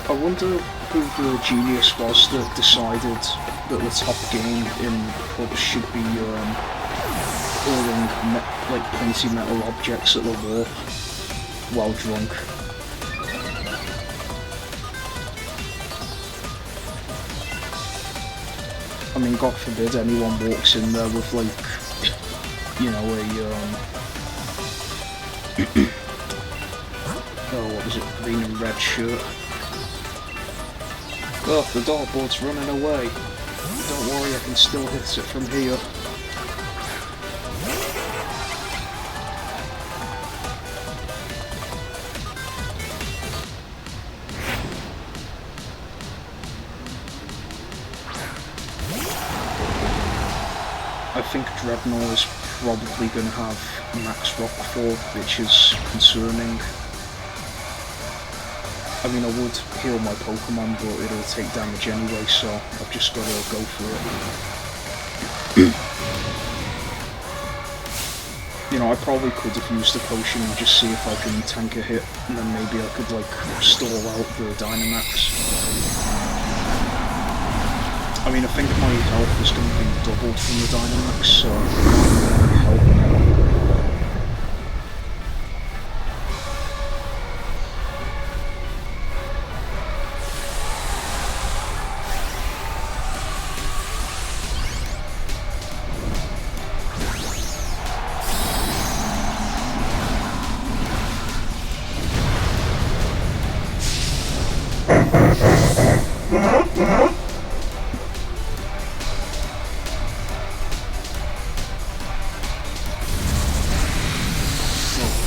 I wonder who the genius was that decided that the top game in pubs should be hurling like pointy metal objects at the wall while drunk. I mean, God forbid anyone walks in there with like, you know, oh, what was it, green and red shirt. Oh, the dartboard's running away. Don't worry, I can still hit it from here. I think Dreadnought is probably going to have max rock fall, which is concerning. I mean, I would heal my Pokemon, but it'll take damage anyway, so I've just got to go for it. You know, I probably could have used a potion and just see if I can tank a hit, and then maybe I could, like, stall out the Dynamax. I mean, I think my health is going to be doubled from the Dynamax, so it might help.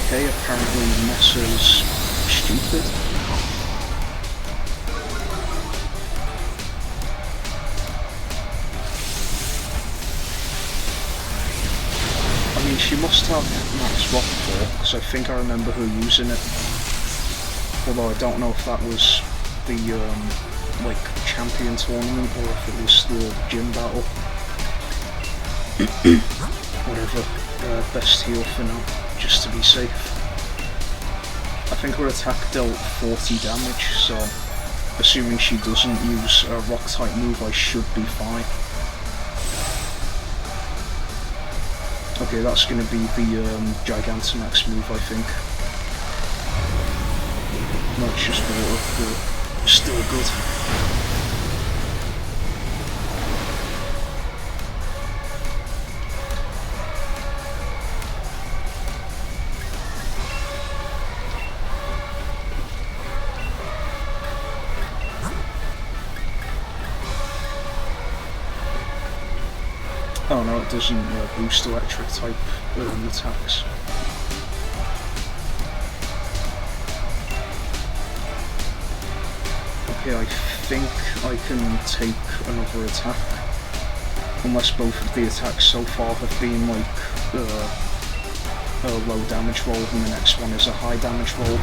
Okay, apparently Messer's stupid. I mean, she must have max rock fall, because I think I remember her using it. Although I don't know if that was the, like, champion tournament, or if it was the gym battle. Whatever, best heal for now, just to be safe. I think her attack dealt 40 damage, so assuming she doesn't use a rock type move, I should be fine. Okay, that's going to be the Gigantamax move, I think. No, it's just water, but still good. Oh no, it doesn't boost electric type attacks. Okay, I think I can take another attack. Unless both of the attacks so far have been like a low damage roll and the next one is a high damage roll.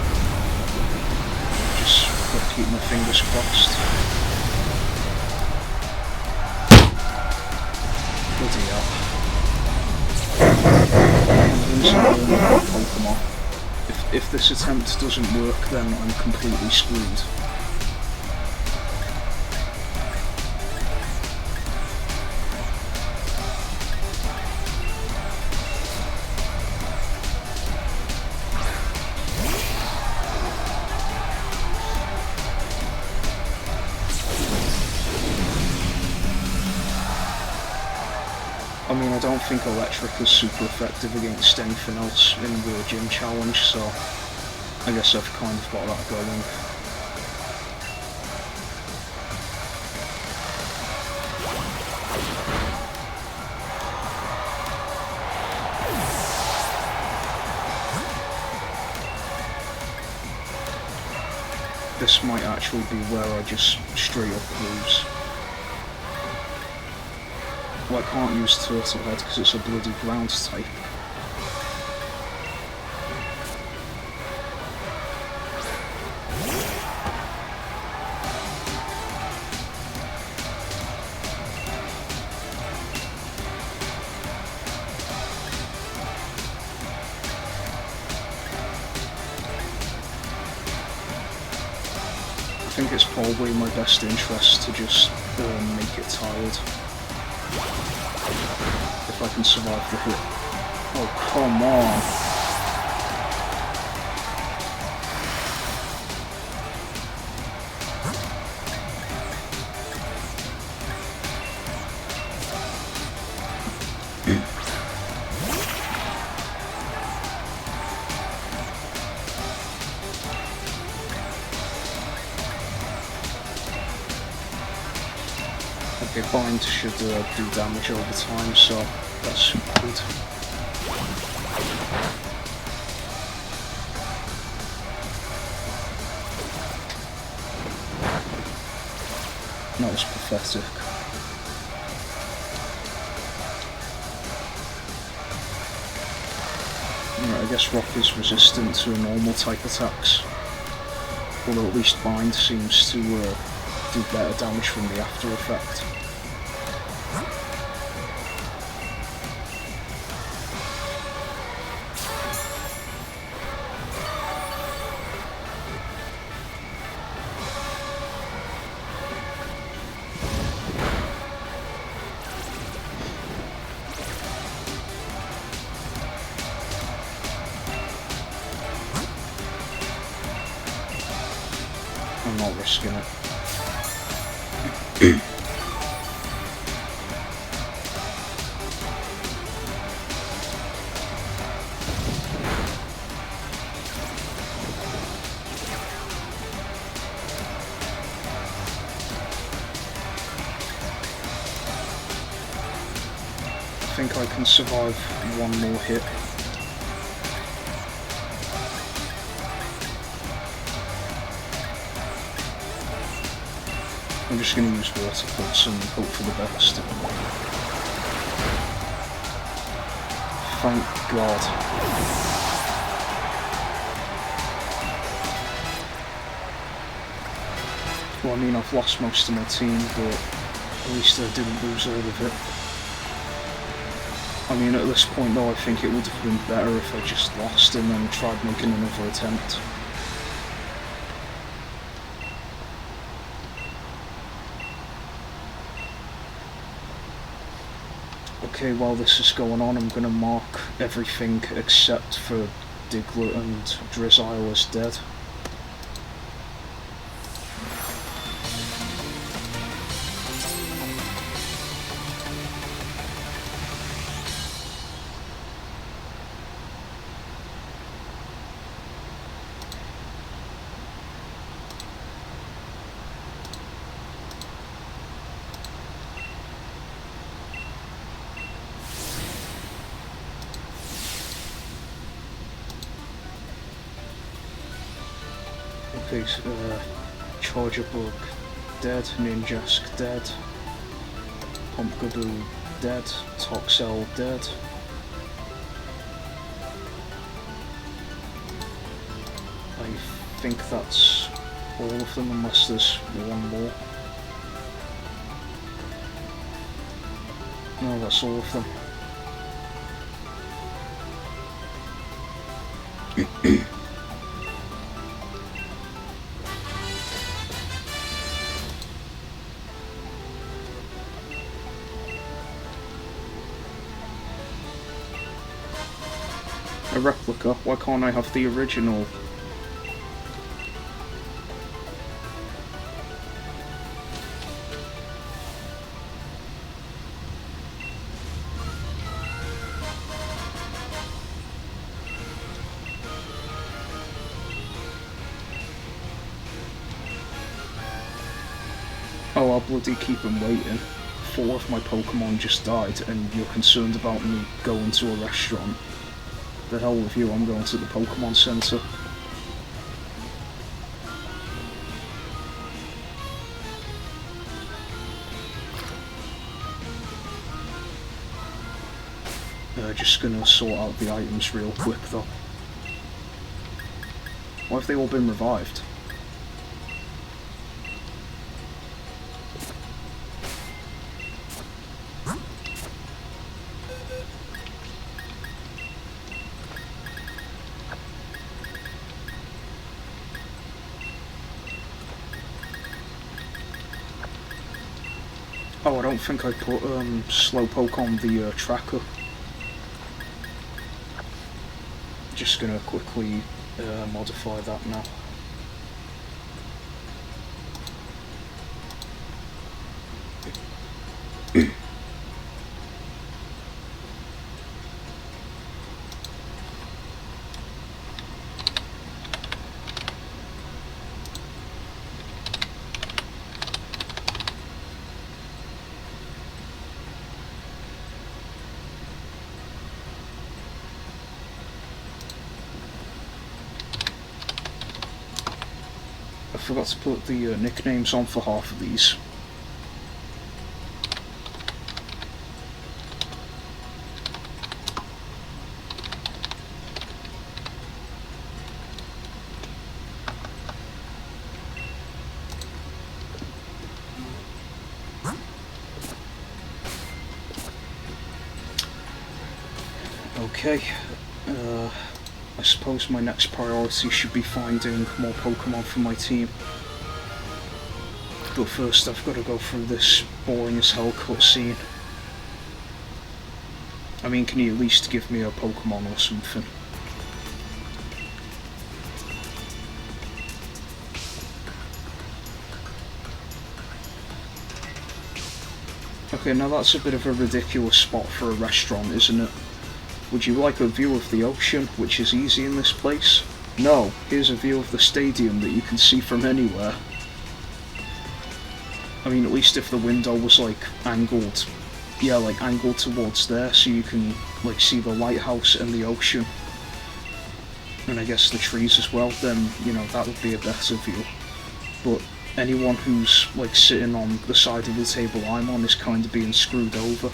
Just gotta keep my fingers crossed. Bloody hell. Pokemon. If this attempt doesn't work, then I'm completely screwed. I mean, I don't think electric is super effective against anything else in the gym challenge, so I guess I've kind of got that going. This might actually be where I just straight up lose. Well, I can't use Turtle Head because it's a bloody ground type. I think it's probably in my best interest to just make it tired. If I can survive the hit. Oh, come on. Okay, bind should do damage over time, so that's good. That was pathetic. Right, I guess rock is resistant to normal type attacks, although at least bind seems to do better damage from the after effect. I'm not risking it. I think I can survive one more hit. I'm just going to use water pulse and hope for the best. Thank God. Well, I mean, I've lost most of my team, but at least I didn't lose all of it. I mean, at this point though, I think it would have been better if I just lost and then tried making another attempt. Okay, while this is going on, I'm going to mark everything except for Diglett and Drizzile as dead. Okay, Charger Bug dead, Ninjask dead, Pumpkaboo dead, Toxel dead. I think that's all of them unless there's one more. No, that's all of them. A replica? Why can't I have the original? Oh, I'll bloody keep him waiting. 4 of my Pokemon just died and you're concerned about me going to a restaurant. The hell with you, I'm going to the Pokemon Center. Just gonna sort out the items real quick though. Why have they all been revived? Oh, I don't think I put Slowpoke on the tracker. just gonna quickly modify that now. I forgot to put the nicknames on for half of these. Okay, I suppose my next priority should be finding more Pokemon for my team. But first I've got to go through this boring as hell cutscene. I mean, can you at least give me a Pokemon or something? Okay, now that's a bit of a ridiculous spot for a restaurant, isn't it? Would you like a view of the ocean, which is easy in this place? No, here's a view of the stadium that you can see from anywhere. I mean, at least if the window was like angled, yeah, like angled towards there, so you can like see the lighthouse and the ocean. And I guess the trees as well, then, you know, that would be a better view. But anyone who's like sitting on the side of the table I'm on is kind of being screwed over.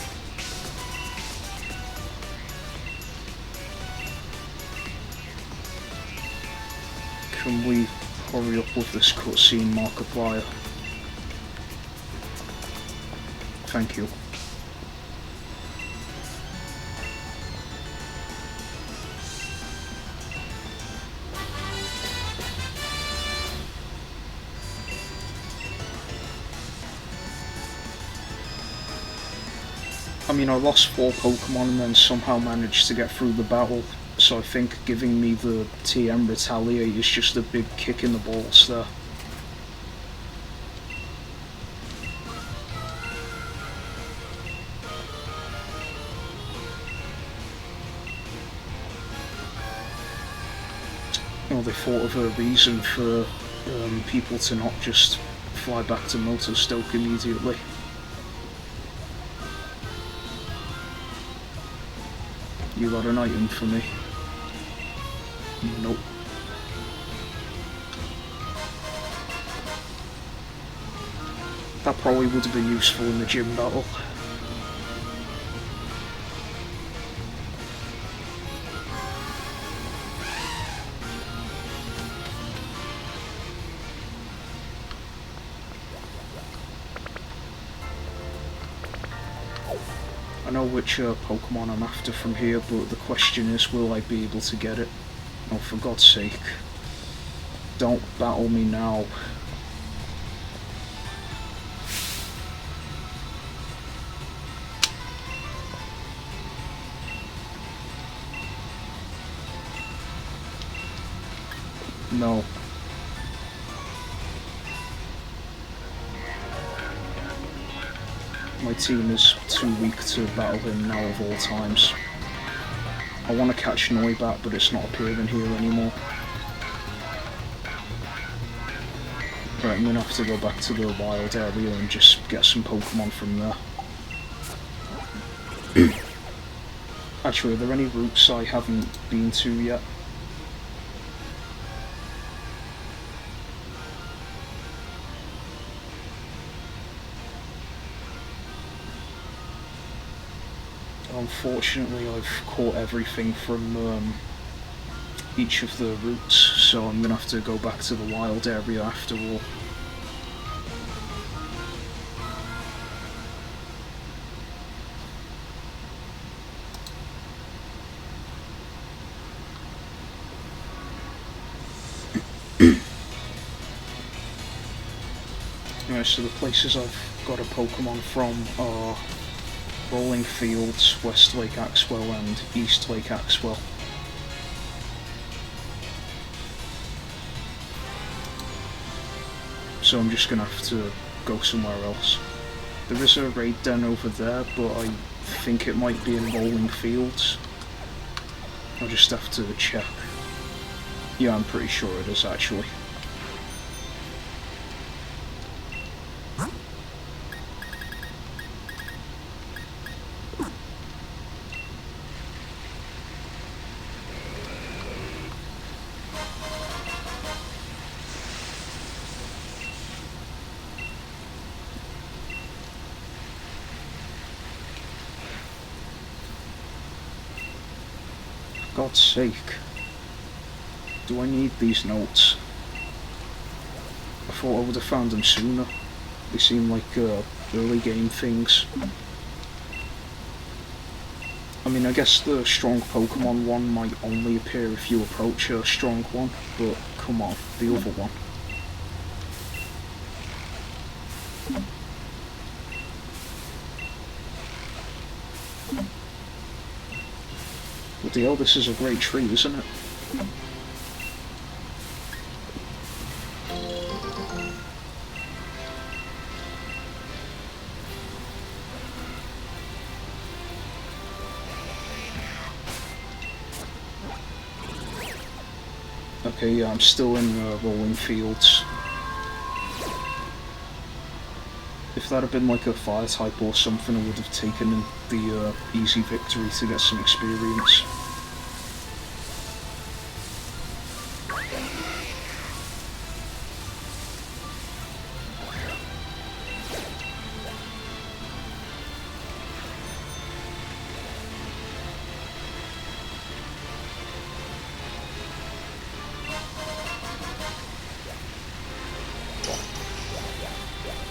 Can we hurry up with this cutscene, Markiplier? Thank you. I mean, I lost 4 Pokemon and then somehow managed to get through the battle, so I think giving me the TM Retaliate is just a big kick in the balls there. Well, they thought of a reason for people to not just fly back to Motostoke immediately. You got an item for me? Nope. That probably would have been useful in the gym battle. I know which Pokemon I'm after from here, but the question is, will I be able to get it? Oh, for God's sake. Don't battle me now. No. My team is too weak to battle him now of all times. I want to catch Noibat, but it's not appearing here anymore. Right, I'm gonna have to go back to the wild area and just get some Pokemon from there. Actually, are there any routes I haven't been to yet? Unfortunately, I've caught everything from each of the routes, so I'm gonna have to go back to the wild area after all. Right, so the places I've got a Pokemon from are Rolling Fields, West Lake Axwell and East Lake Axwell. so I'm just gonna have to go somewhere else. There is a raid den over there, but I think it might be in rolling fields. I'll just have to check. Yeah, I'm pretty sure it is actually. For God's sake. Do I need these notes? I thought I would have found them sooner. They seem like early game things. I mean, I guess the strong Pokemon one might only appear if you approach a strong one, but come on, the other one. Bloody hell, this is a great tree, isn't it? Okay, yeah, I'm still in rolling fields. If that had been like a fire type or something, I would have taken the easy victory to get some experience.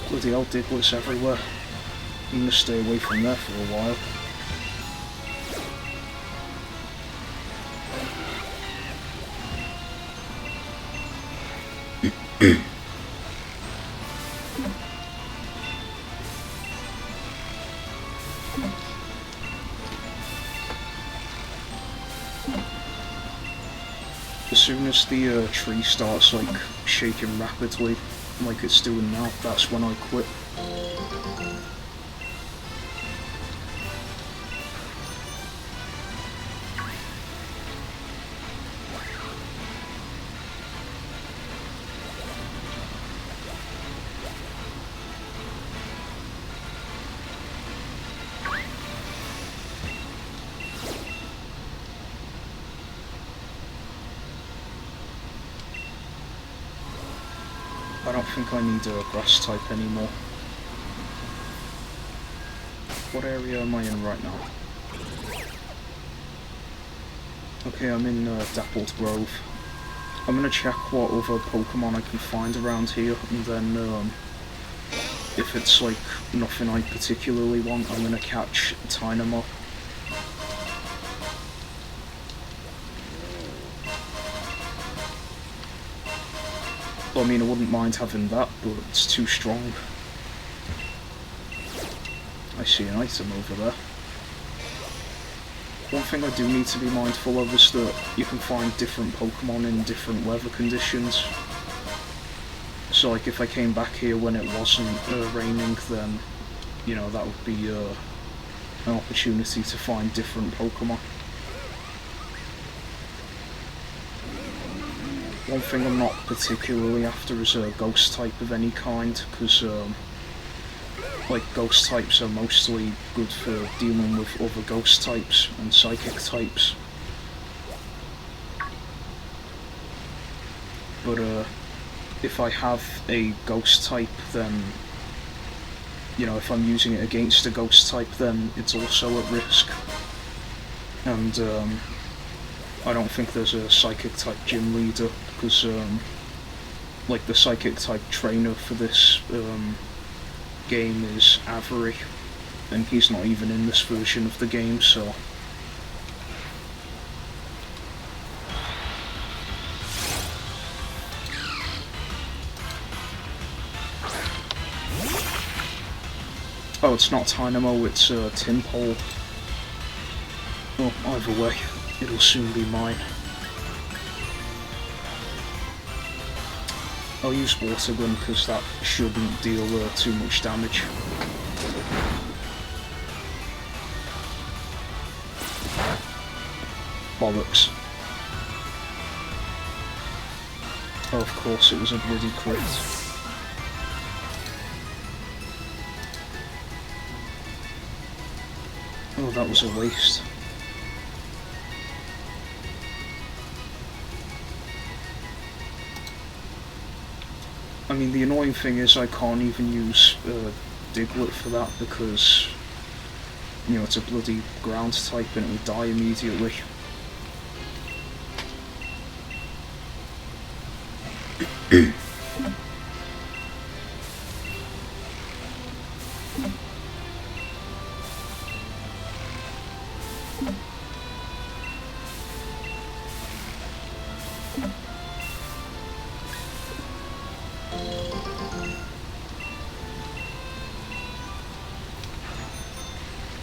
Bloody hell, Diglett's everywhere. I'm gonna stay away from there for a while. As soon as the tree starts like shaking rapidly, like it's doing now, that's when I quit. I don't think I need a grass type anymore. What area am I in right now? Okay, I'm in Dappled Grove. I'm gonna check what other Pokemon I can find around here, and then if it's like nothing I particularly want, I'm gonna catch Tynamo. I mean, I wouldn't mind having that, but it's too strong. I see an item over there. One thing I do need to be mindful of is that you can find different Pokemon in different weather conditions. So like if I came back here when it wasn't raining, then, you know, that would be an opportunity to find different Pokemon. One thing I'm not particularly after is a ghost type of any kind, because like ghost types are mostly good for dealing with other ghost types and psychic types. But if I have a ghost type, then, you know, if I'm using it against a ghost type, then it's also at risk. And I don't think there's a psychic type gym leader, because like the psychic type trainer for this game is Avery, and he's not even in this version of the game, so... Oh, it's not Tynamo, it's Tinpole. Well, either way, it'll soon be mine. I'll use water gun because that shouldn't deal too much damage. Bollocks. Oh, of course it was a bloody crit. Oh, that was a waste. I mean, the annoying thing is I can't even use Diglett for that because, you know, it's a bloody ground type and it will die immediately.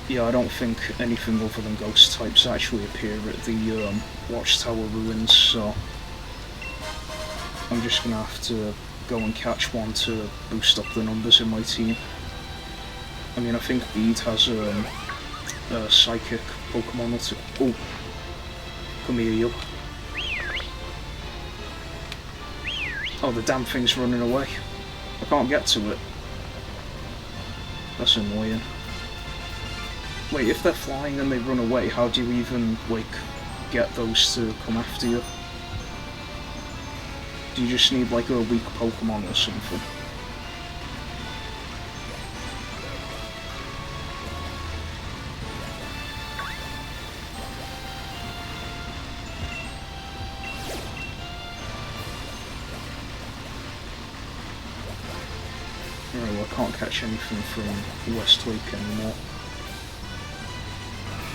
Yeah, I don't think anything other than ghost types actually appear at the Watchtower ruins, so I'm just gonna have to go and catch one to boost up the numbers in my team. I mean, I think Bede has a psychic Pokemon or two. Oh, come here, you. Oh, the damn thing's running away. I can't get to it. That's annoying. Wait, if they're flying and they run away, how do you even, like, get those to come after you? Do you just need, like, a weak Pokemon or something? Right, well, I can't catch anything from Westlake anymore.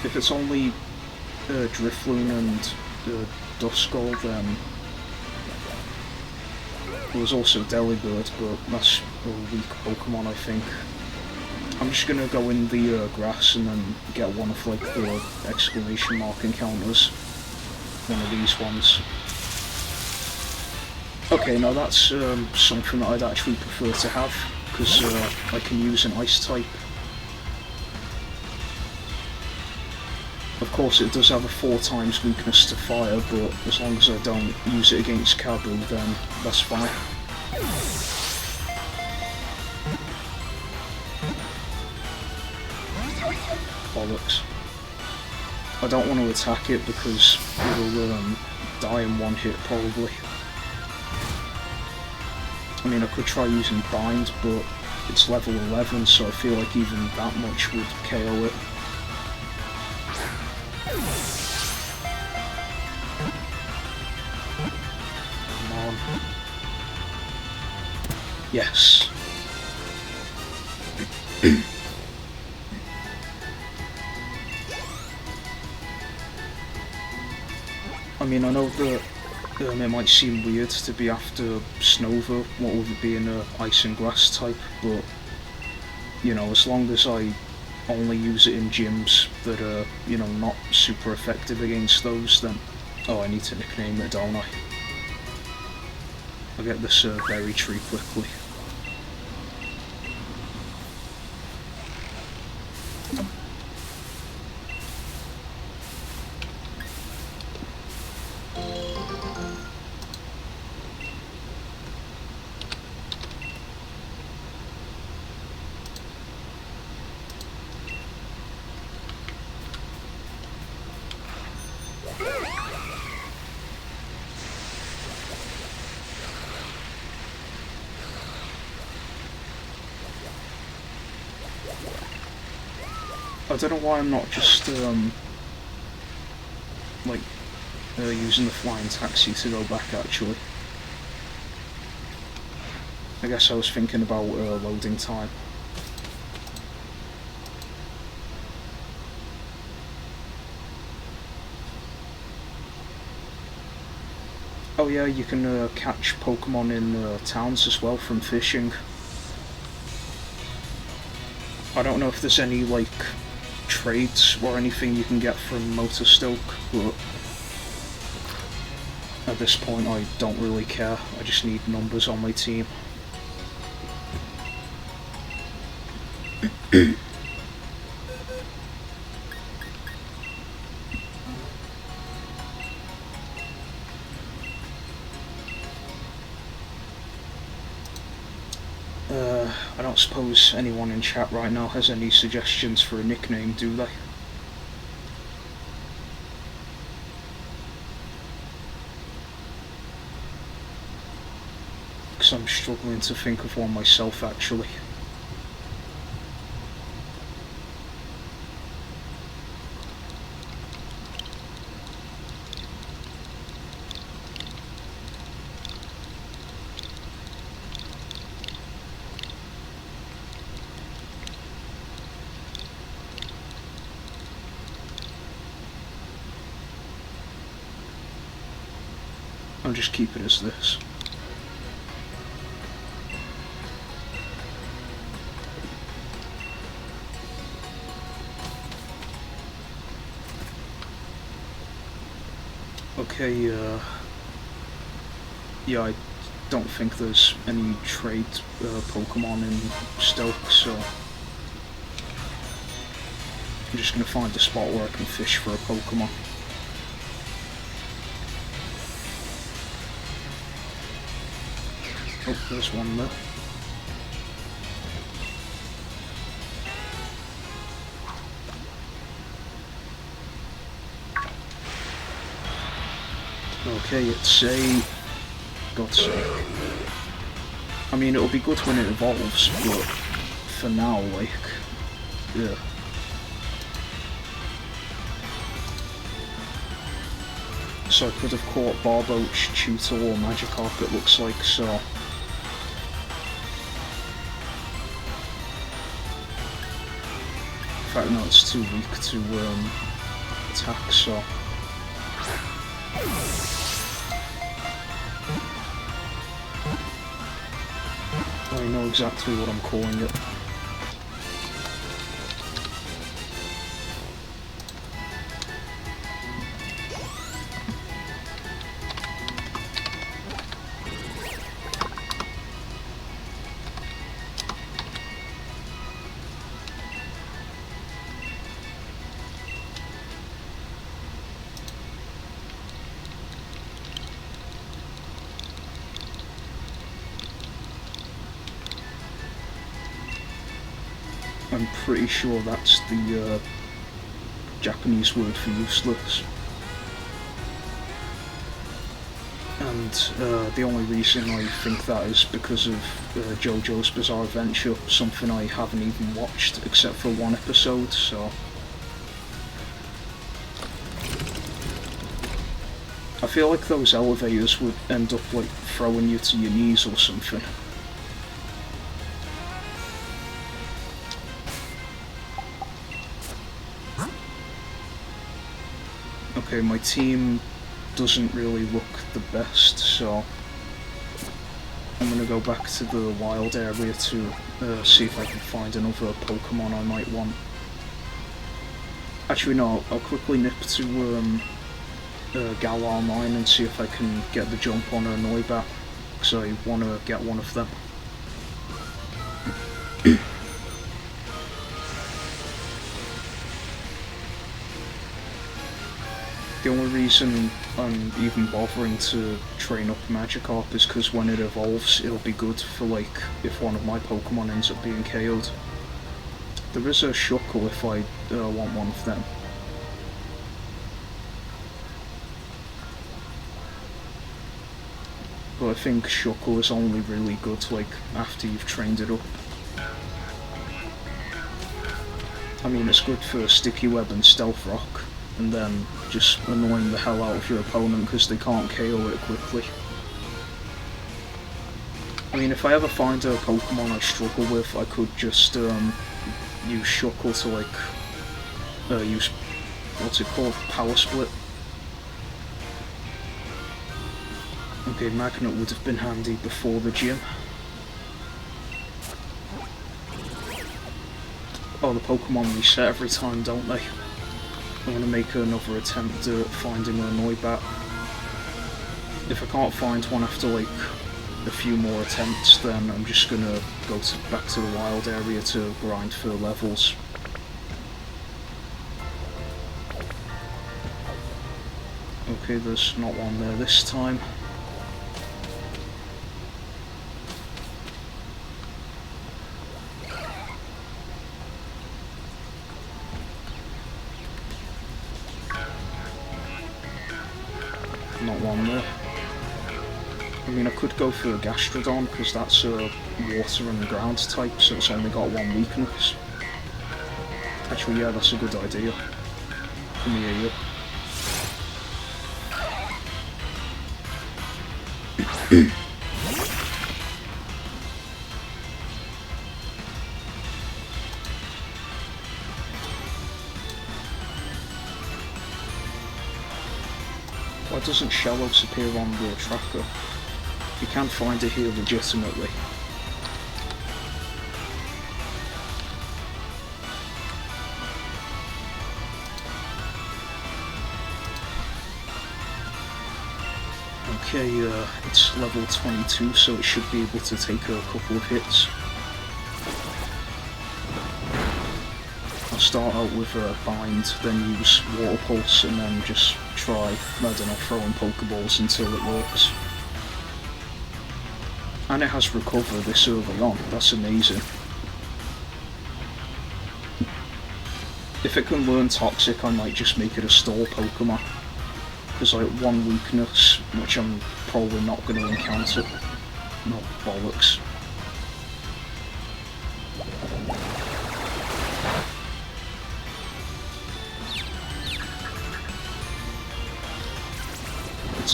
If it's only Drifloon and Duskull, then there was also Delibird, but that's a weak Pokemon, I think. I'm just gonna go in the grass and then get one of like the exclamation mark encounters. One of these ones. Okay, now that's something that I'd actually prefer to have, because I can use an ice type. Of course it does have a 4 times weakness to fire, but as long as I don't use it against Kabu, then that's fine. Bollocks. I don't want to attack it because it'll die in one hit probably. I mean, I could try using Bind, but it's level 11, so I feel like even that much would KO it. Yes. I mean, I know that it might seem weird to be after Snova, what with it being an ice and grass type, but, you know, as long as I only use it in gyms that are, you know, not super effective against those, then... Oh, I need to nickname it, don't I? I'll get this berry tree quickly. I don't know why I'm not just, like, using the flying taxi to go back, actually. I guess I was thinking about loading time. Oh yeah, you can catch Pokemon in towns as well from fishing. I don't know if there's any, like, trades or anything you can get from Motorstoke, but At this point I don't really care, I just need numbers on my team. I don't suppose anyone in chat right now has any suggestions for a nickname, do they? Because I'm struggling to think of one myself, actually. I'll just keep it as this. Okay, yeah, I don't think there's any trade Pokemon in Stoke, so I'm just gonna find a spot where I can fish for a Pokemon. Oh, there's one there. Okay, it's a... God's sake. I mean, it'll be good when it evolves, but for now, like... yeah. So I could have caught Barboach, Tutor, or Magikarp, it looks like, so... In fact, no, it's too weak to attack, so... I know exactly what I'm calling it. I'm pretty sure that's the Japanese word for useless. And the only reason I think that is because of JoJo's Bizarre Adventure, something I haven't even watched except for one episode, so... I feel like those elevators would end up like throwing you to your knees or something. Okay, my team doesn't really look the best, so I'm gonna go back to the wild area to see if I can find another Pokemon I might want. Actually no, I'll quickly nip to Galar Mine and see if I can get the jump on a Noibat, because I want to get one of them. The only reason I'm even bothering to train up Magikarp is because when it evolves, it'll be good for, like, if one of my Pokemon ends up being KO'd. There is a Shuckle if I want one of them. But I think Shuckle is only really good, like, after you've trained it up. I mean, it's good for Sticky Web and Stealth Rock, and then just annoying the hell out of your opponent because they can't KO it quickly. I mean, if I ever find a Pokemon I struggle with, I could just use Shuckle to, like, use, what's it called, Power Split. Okay, Magnet would have been handy before the gym. Oh, the Pokemon reset every time, don't they? I'm gonna make another attempt at finding a Noibat. If I can't find one after like a few more attempts, then I'm just gonna go back to the wild area to grind for levels. Okay, there's not one there this time. Not one there. I mean, I could go for a Gastrodon, because that's a water and ground type, so it's only got one weakness. Actually, yeah, that's a good idea. Come here, you. Why doesn't Shellos appear on the tracker? You can find it here legitimately. Okay, it's level 22, so it should be able to take a couple of hits. I'll start out with a bind, then use water pulse, and then just try, I don't know, throwing Pokeballs until it works. And it has recovered this early on, that's amazing. If it can learn Toxic, I might just make it a stall Pokemon. Because like one weakness, which I'm probably not going to encounter. No, bollocks.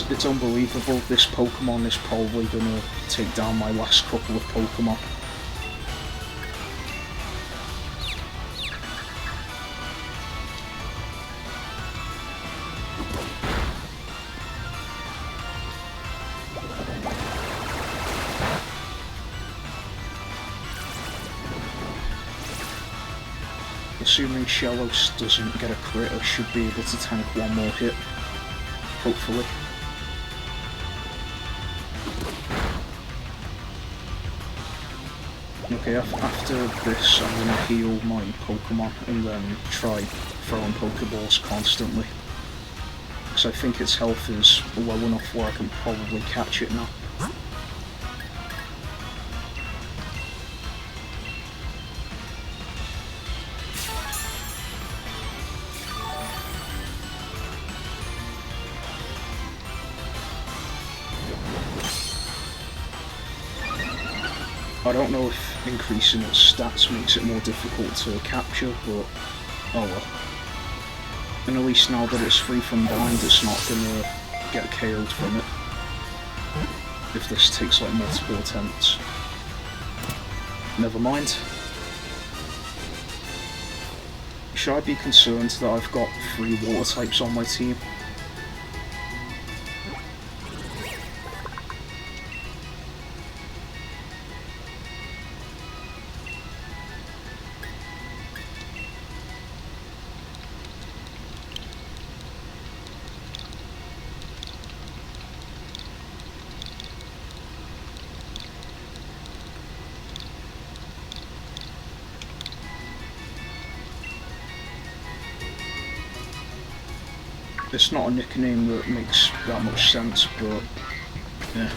It's unbelievable. This Pokemon is probably going to take down my last couple of Pokemon. Assuming Shellos doesn't get a crit, I should be able to tank one more hit. Hopefully. Okay, after this I'm going to heal my Pokemon and then try throwing Pokeballs constantly. Because I think its health is low enough where I can probably catch it now. I don't know if increasing its stats makes it more difficult to capture, but oh well. And at least now that it's free from bind, it's not gonna get KO'd from it. If this takes like multiple attempts. Never mind. Should I be concerned that I've got 3 water types on my team? It's not a nickname that makes that much sense, but yeah.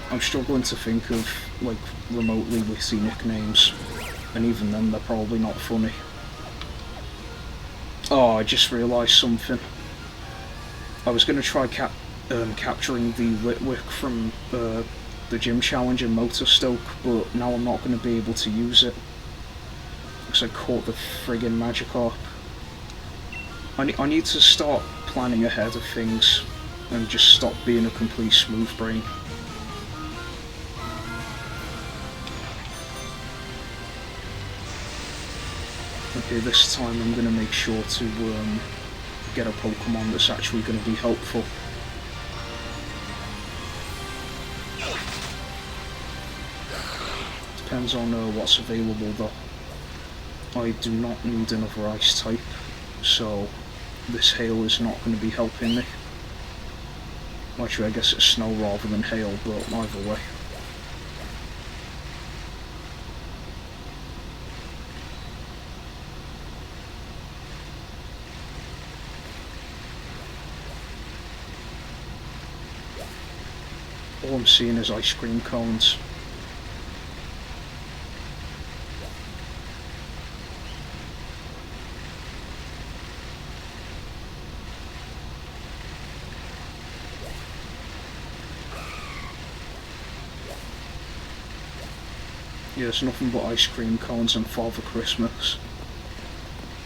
I'm struggling to think of like remotely witty nicknames, and even then they're probably not funny. Oh, I just realised something. I was going to try capturing the Litwick from the gym challenge in Motor Stoke, but now I'm not going to be able to use it. Because I caught the friggin' Magikarp. I need to start planning ahead of things and just stop being a complete smooth brain. Okay, this time I'm going to make sure to get a Pokemon that's actually going to be helpful. Depends on what's available though. I do not need another Ice type, so this Hail is not going to be helping me. Actually, I guess it's snow rather than hail, but either way. All I'm seeing is ice cream cones. Yeah, it's nothing but ice cream cones and Father Christmas.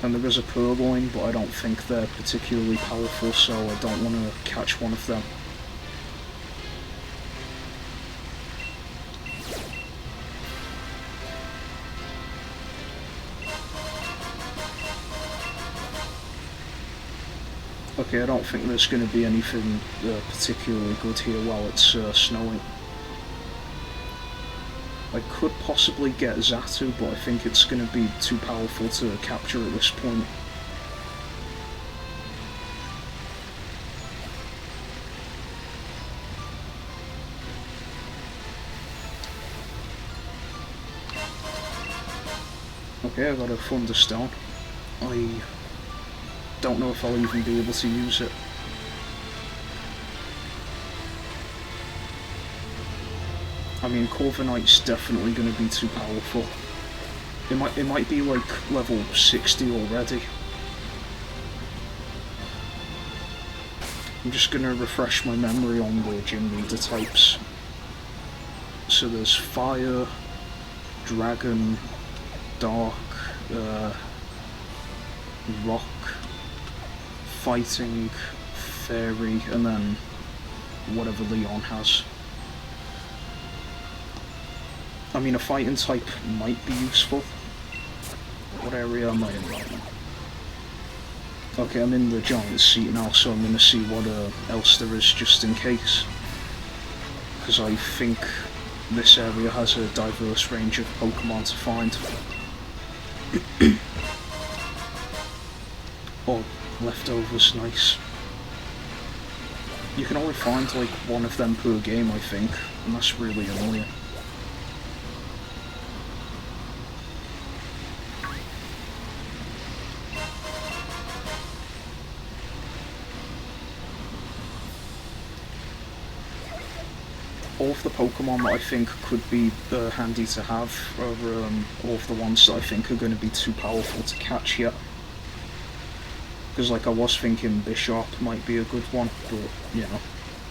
And there is a purloin, but I don't think they're particularly powerful, so I don't want to catch one of them. Okay, I don't think there's going to be anything particularly good here while it's snowing. I could possibly get Zatu, but I think it's going to be too powerful to capture at this point. Okay, I got a Thunderstone. I don't know if I'll even be able to use it. I mean, Corviknight's definitely going to be too powerful. It might be like level 60 already. I'm just going to refresh my memory on the gym leader types. So there's Fire, Dragon, Dark, Rock, Fighting, Fairy, and then whatever Leon has. I mean, a fighting type might be useful. What area am I in right now? Okay, I'm in the giant seat now, so I'm going to see what else there is just in case. Because I think this area has a diverse range of Pokemon to find. Oh, leftovers, nice. You can only find like one of them per game, I think, and that's really annoying. All of the Pokemon that I think could be handy to have are all of the ones that I think are going to be too powerful to catch yet. Because like I was thinking Bishop might be a good one, but you know,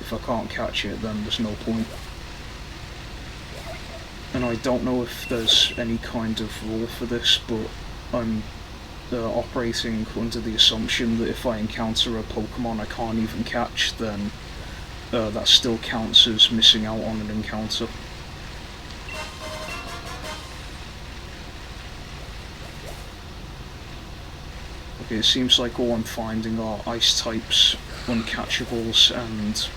if I can't catch it then there's no point. And I don't know if there's any kind of rule for this, but I'm operating under the assumption that if I encounter a Pokemon I can't even catch, then that still counts as missing out on an encounter. Okay, it seems like all I'm finding are ice types, uncatchables, and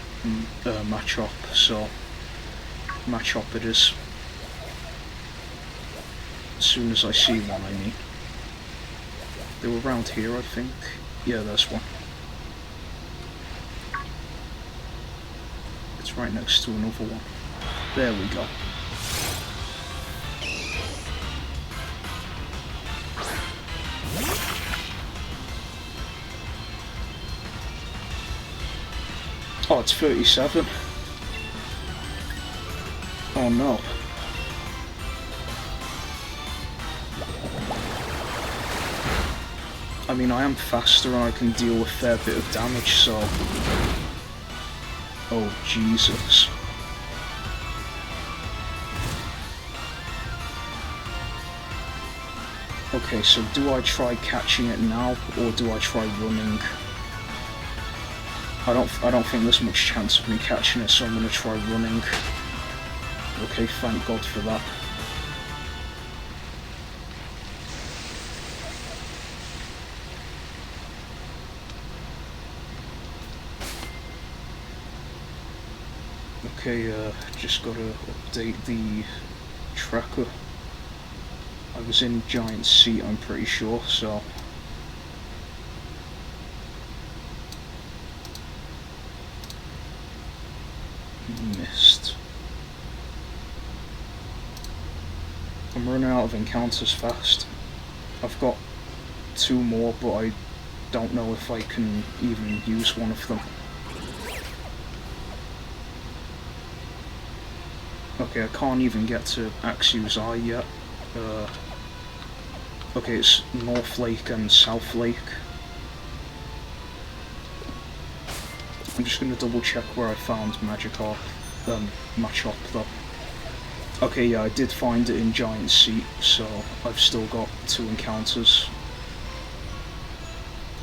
Machop, so Machop it is. As soon as I see one, I mean. They were around here, I think. Yeah, there's one. It's right next to another one. There we go. Oh, it's 37. Oh no. I mean, I am faster and I can deal a fair bit of damage, so... Oh, Jesus. Okay, so do I try catching it now, or do I try running? I don't think there's much chance of me catching it, so I'm gonna try running. Okay, thank God for that. Okay, just gotta update the tracker. I was in Giant Seat, I'm pretty sure, so... Missed. I'm running out of encounters fast. I've got 2 more, but I don't know if I can even use one of them. Okay, I can't even get to Axew's Eye yet. Okay, it's North Lake and South Lake. I'm just gonna double check where I found Machop though. Okay, yeah, I did find it in Giant Seat, so I've still got 2 encounters.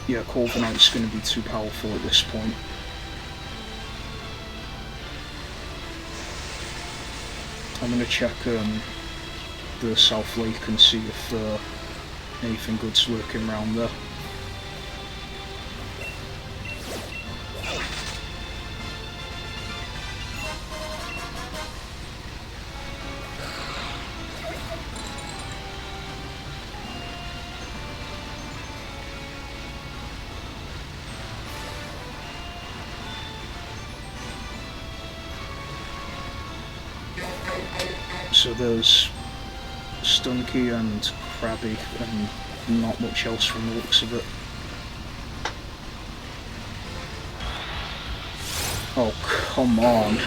Yeah, Corviknight's gonna be too powerful at this point. I'm gonna check the South Lake and see if anything good's lurking around there. So there's Stunky and Krabby and not much else from the looks of it. Oh, come on.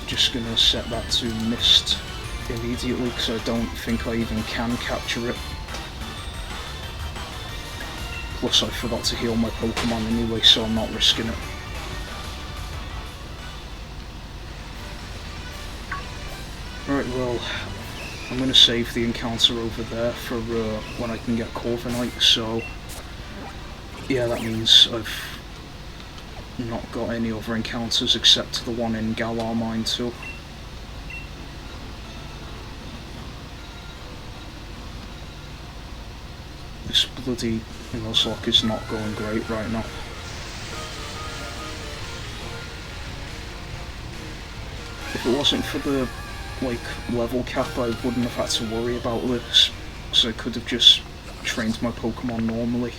Just gonna set that to missed immediately because I don't think I even can capture it. Plus I forgot to heal my Pokemon anyway, so I'm not risking it. Right, well, I'm going to save the encounter over there for when I can get Corviknight, so yeah, that means I've not got any other encounters except the one in Galar Mine too. This bloody nuzlocke is not going great right now. If it wasn't for the level cap, I wouldn't have had to worry about this, so I could have just trained my Pokemon normally.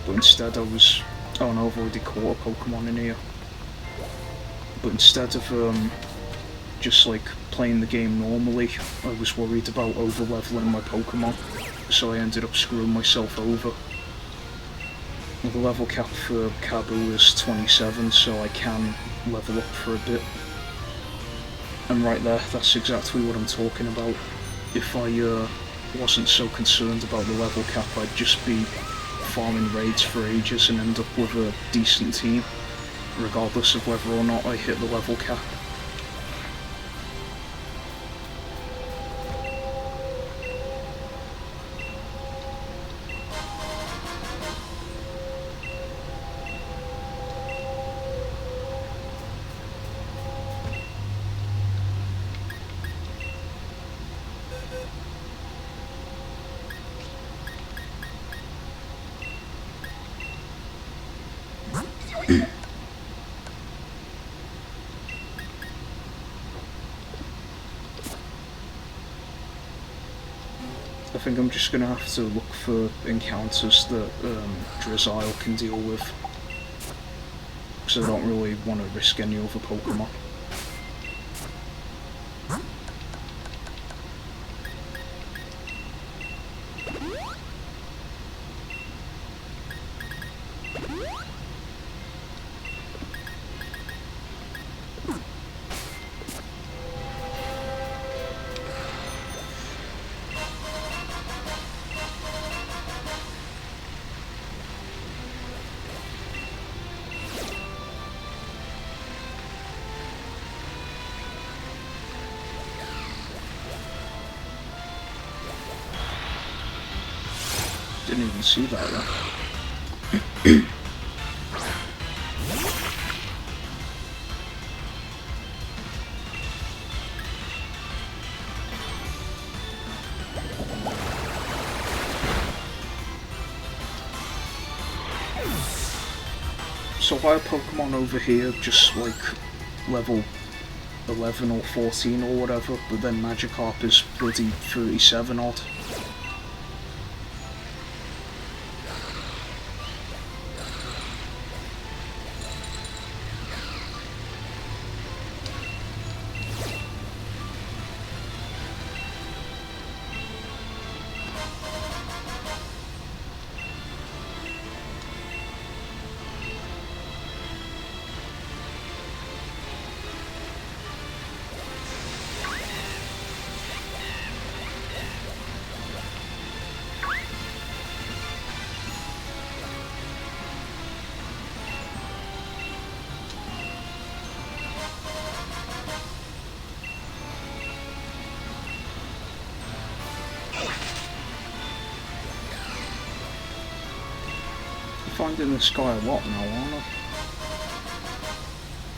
But instead I was... oh no, I've already caught a Pokemon in here. But instead of just playing the game normally, I was worried about over-leveling my Pokemon, so I ended up screwing myself over. Well, the level cap for Kabu is 27, so I can level up for a bit. And right there, that's exactly what I'm talking about. If I wasn't so concerned about the level cap, I'd just be farming raids for ages and end up with a decent team, regardless of whether or not I hit the level cap. I think I'm just going to have to look for encounters that Drizzile can deal with, because I don't really want to risk any other Pokemon. Didn't even see that though. So why are Pokemon over here just level 11 or 14 or whatever, but then Magikarp is bloody 37 odd. Finding this guy a lot now, aren't I?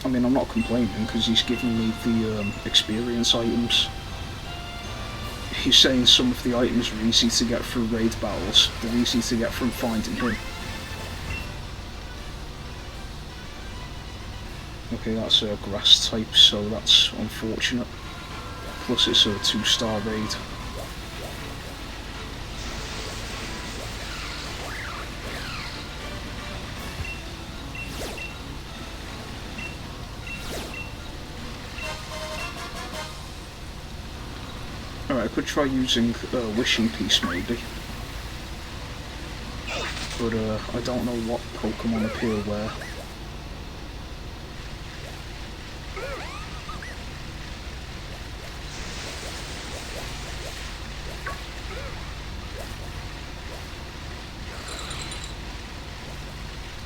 I mean, I'm not complaining because he's giving me the experience items. He's saying some of the items are easy to get through raid battles. They're easy to get from finding him. Okay, that's a grass type, so that's unfortunate. Plus it's a 2-star raid. Alright, I could try using Wishing Piece maybe. But I don't know what Pokemon appear where.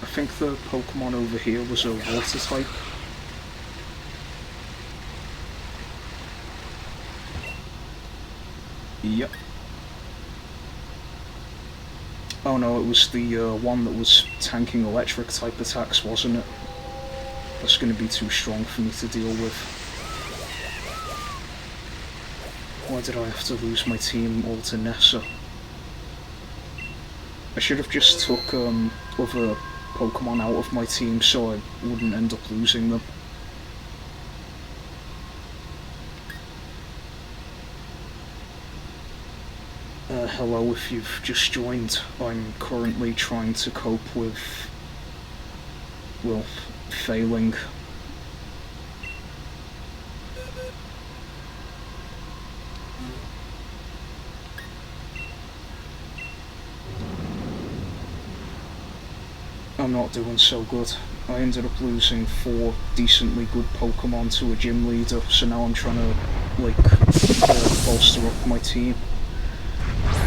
I think the Pokemon over here was a water type. Yep. Oh no, it was the one that was tanking electric type attacks, wasn't it? That's going to be too strong for me to deal with. Why did I have to lose my team all to Nessa? I should have just took other Pokemon out of my team so I wouldn't end up losing them. Hello, if you've just joined. I'm currently trying to cope with, well, failing. I'm not doing so good. I ended up losing 4 decently good Pokemon to a gym leader, so now I'm trying to, like, bolster up my team.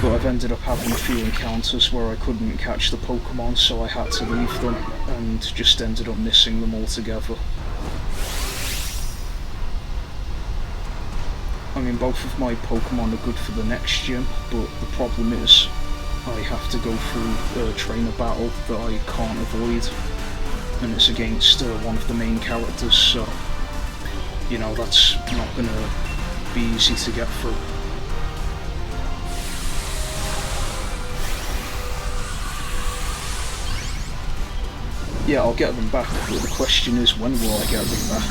But I've ended up having a few encounters where I couldn't catch the Pokemon, so I had to leave them, and just ended up missing them altogether. I mean, both of my Pokemon are good for the next gym, but the problem is I have to go through a trainer battle that I can't avoid, and it's against one of the main characters, so, you know, that's not gonna be easy to get through. Yeah, I'll get them back, but the question is, when will I get them back?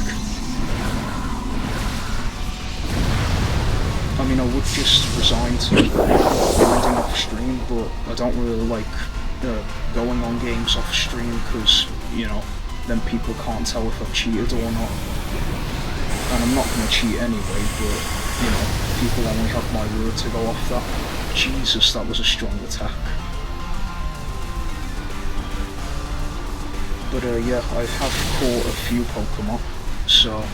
I mean, I would just resign to grinding off stream, but I don't really like going on games off stream because, you know, then people can't tell if I've cheated or not. And I'm not going to cheat anyway, but, you know, people only have my word to go off that. Jesus, that was a strong attack. But yeah, I have caught a few Pokemon, so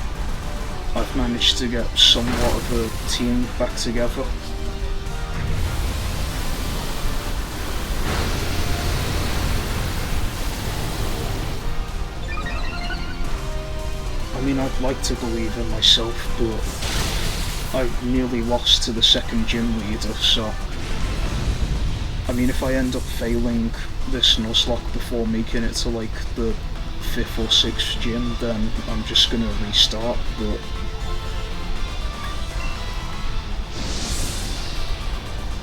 I've managed to get somewhat of a team back together. I mean, I'd like to believe in myself, but I nearly lost to the second gym leader, so I mean, if I end up failing this Nuzlocke before making it to like the 5th or 6th gym, then I'm just gonna restart, but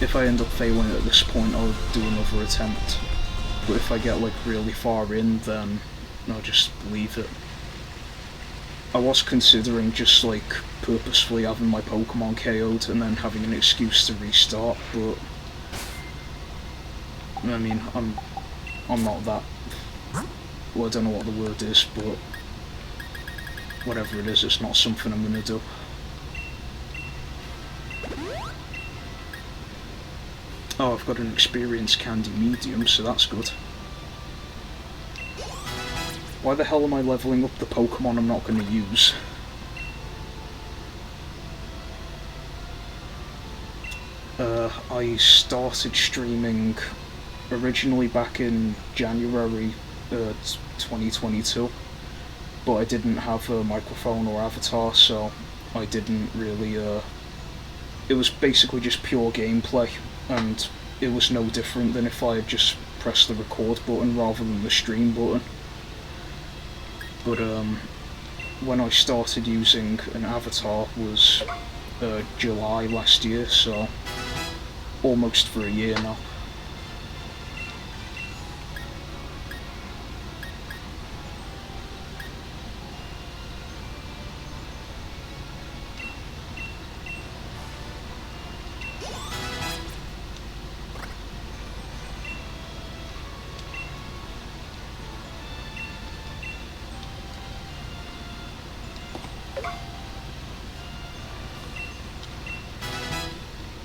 if I end up failing at this point, I'll do another attempt. But if I get like really far in, then I'll just leave it. I was considering just like purposefully having my Pokemon KO'd and then having an excuse to restart, but I mean, I'm not that. Well, I don't know what the word is, but whatever it is, it's not something I'm gonna do. Oh, I've got an experience candy medium, so that's good. Why the hell am I leveling up the Pokemon I'm not gonna use? I started streaming originally back in January 2022, but I didn't have a microphone or avatar, so I didn't really, it was basically just pure gameplay, and it was no different than if I had just pressed the record button rather than the stream button. But when I started using an avatar was July last year, so almost for a year now.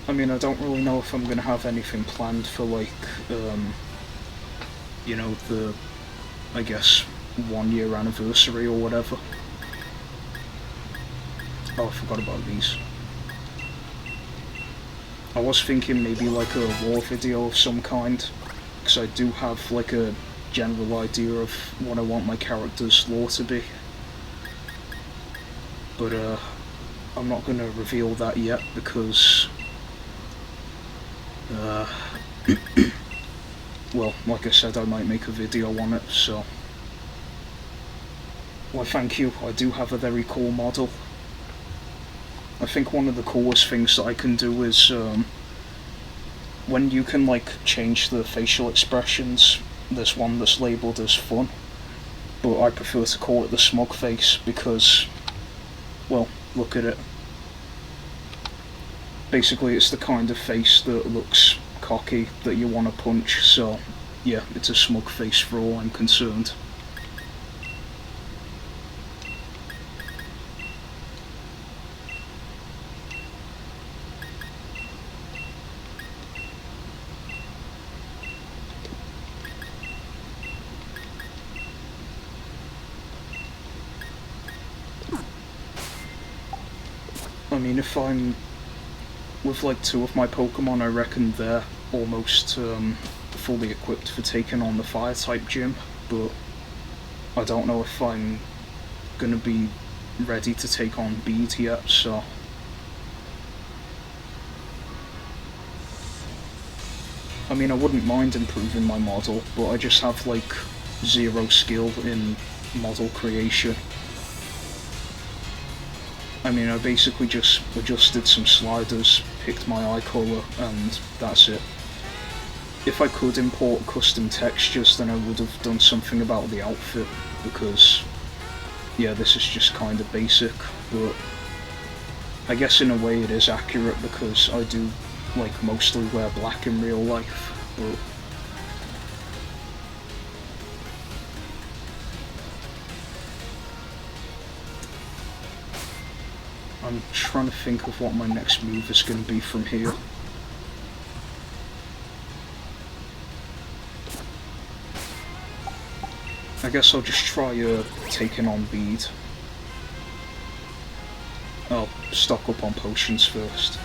I mean, I don't really know if I'm gonna have anything planned for, like, you know, the, I guess, 1 year anniversary or whatever. Oh, I forgot about these. I was thinking maybe like a lore video of some kind, because I do have like a general idea of what I want my character's lore to be. But I'm not gonna reveal that yet because well, like I said, I might make a video on it, so... Well, thank you, I do have a very cool model. I think one of the coolest things that I can do is, when you can, like, change the facial expressions, there's one that's labelled as fun, but I prefer to call it the smug face because, well, look at it. Basically, it's the kind of face that looks cocky, that you want to punch, so yeah, it's a smug face for all I'm concerned. I mean, if I'm with like 2 of my Pokemon, I reckon they're almost fully equipped for taking on the Fire-type gym, but I don't know if I'm gonna be ready to take on Bead yet, so... I mean, I wouldn't mind improving my model, but I just have like 0 skill in model creation. I mean, I basically just adjusted some sliders, picked my eye colour, and that's it. If I could import custom textures, then I would have done something about the outfit, because, yeah, this is just kind of basic, but I guess in a way it is accurate, because I do, like, mostly wear black in real life, but... I'm trying to think of what my next move is going to be from here. I guess I'll just try taking on Bead. I'll stock up on potions first.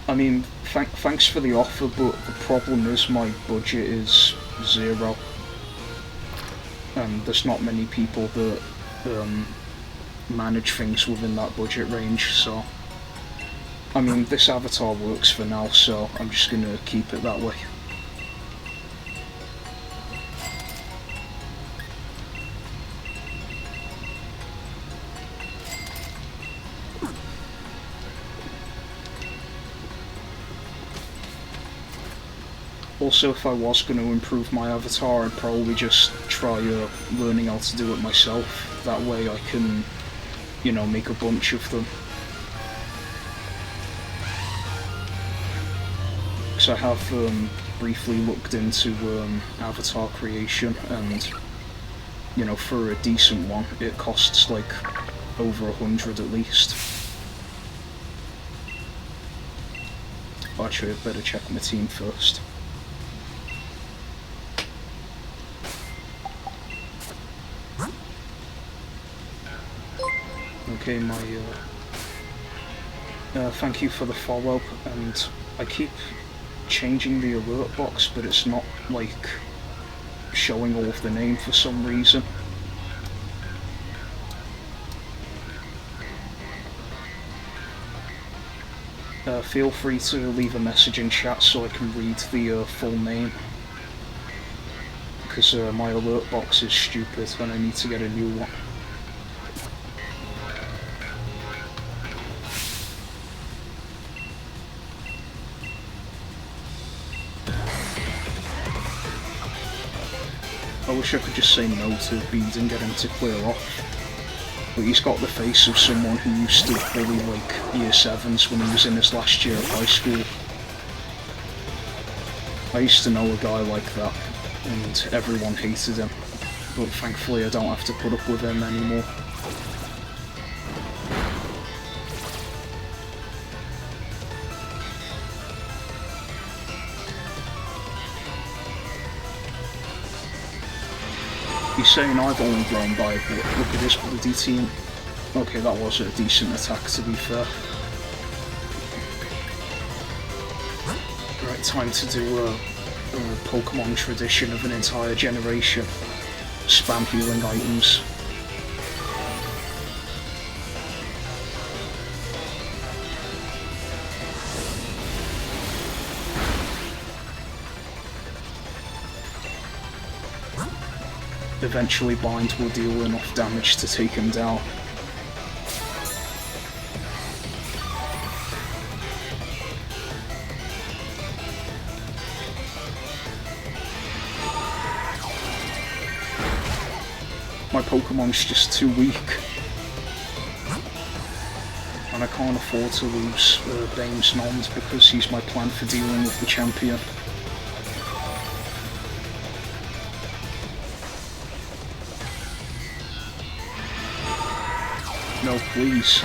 I mean, thanks for the offer, but the problem is my budget is 0. And there's not many people that manage things within that budget range, so... I mean, this avatar works for now, so I'm just gonna keep it that way. Also, if I was going to improve my avatar, I'd probably just try learning how to do it myself. That way I can, make a bunch of them. Because I have briefly looked into avatar creation, and, for a decent one, it costs like over 100 at least. Actually, I'd better check my team first. Okay, thank you for the follow, and I keep changing the alert box, but it's not, like, showing all of the name for some reason. Feel free to leave a message in chat so I can read the full name, because my alert box is stupid and I need to get a new one. I wish I could just say no to Bede and get him to clear off. But he's got the face of someone who used to bully, like, year 7s when he was in his last year of high school. I used to know a guy like that, and everyone hated him. But thankfully I don't have to put up with him anymore. He's saying I've only grown by a bit. Look at this bloody team. Okay, that was a decent attack, to be fair. Right, time to do a Pokemon tradition of an entire generation. Spam healing items. Eventually Bind will deal enough damage to take him down. My Pokemon's just too weak. And I can't afford to lose Bame's Nond because he's my plan for dealing with the champion. No, please.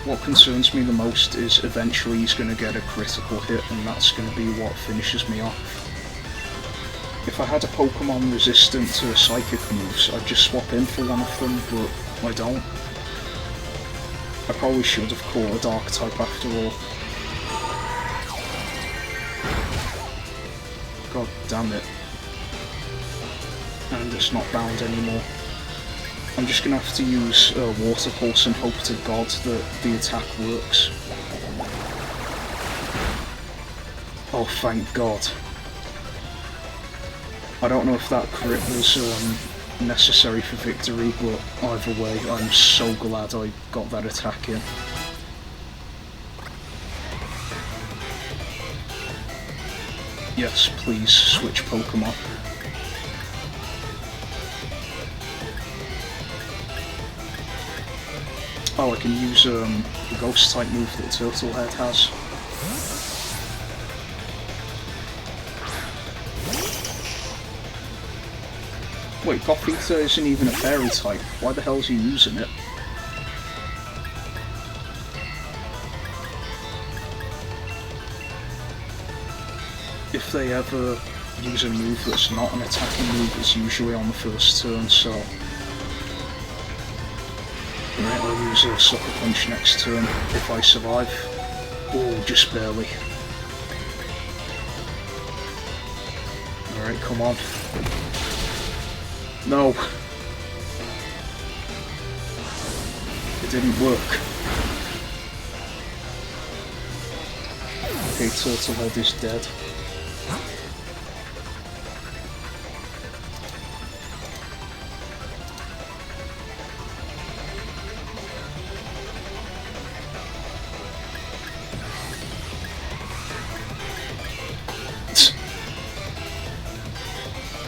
What concerns me the most is eventually he's going to get a critical hit, and that's going to be what finishes me off. If I had a Pokemon resistant to psychic moves, I'd just swap in for one of them, but I don't. I probably should have caught a Dark type after all. God damn it. And it's not bound anymore. I'm just gonna have to use Water Pulse and hope to God that the attack works. Oh, thank God. I don't know if that crit was necessary for victory, but either way, I'm so glad I got that attack in. Yes, please switch Pokemon. Oh, I can use the ghost type move that Turtlehead has. Wait, Gothita isn't even a fairy type. Why the hell is he using it? If they ever use a move that's not an attacking move, it's usually on the first turn, so... Right, I'll use a Sucker Punch next turn if I survive. Oh, just barely. Alright, come on. No! It didn't work. Okay, Turtlehead is dead.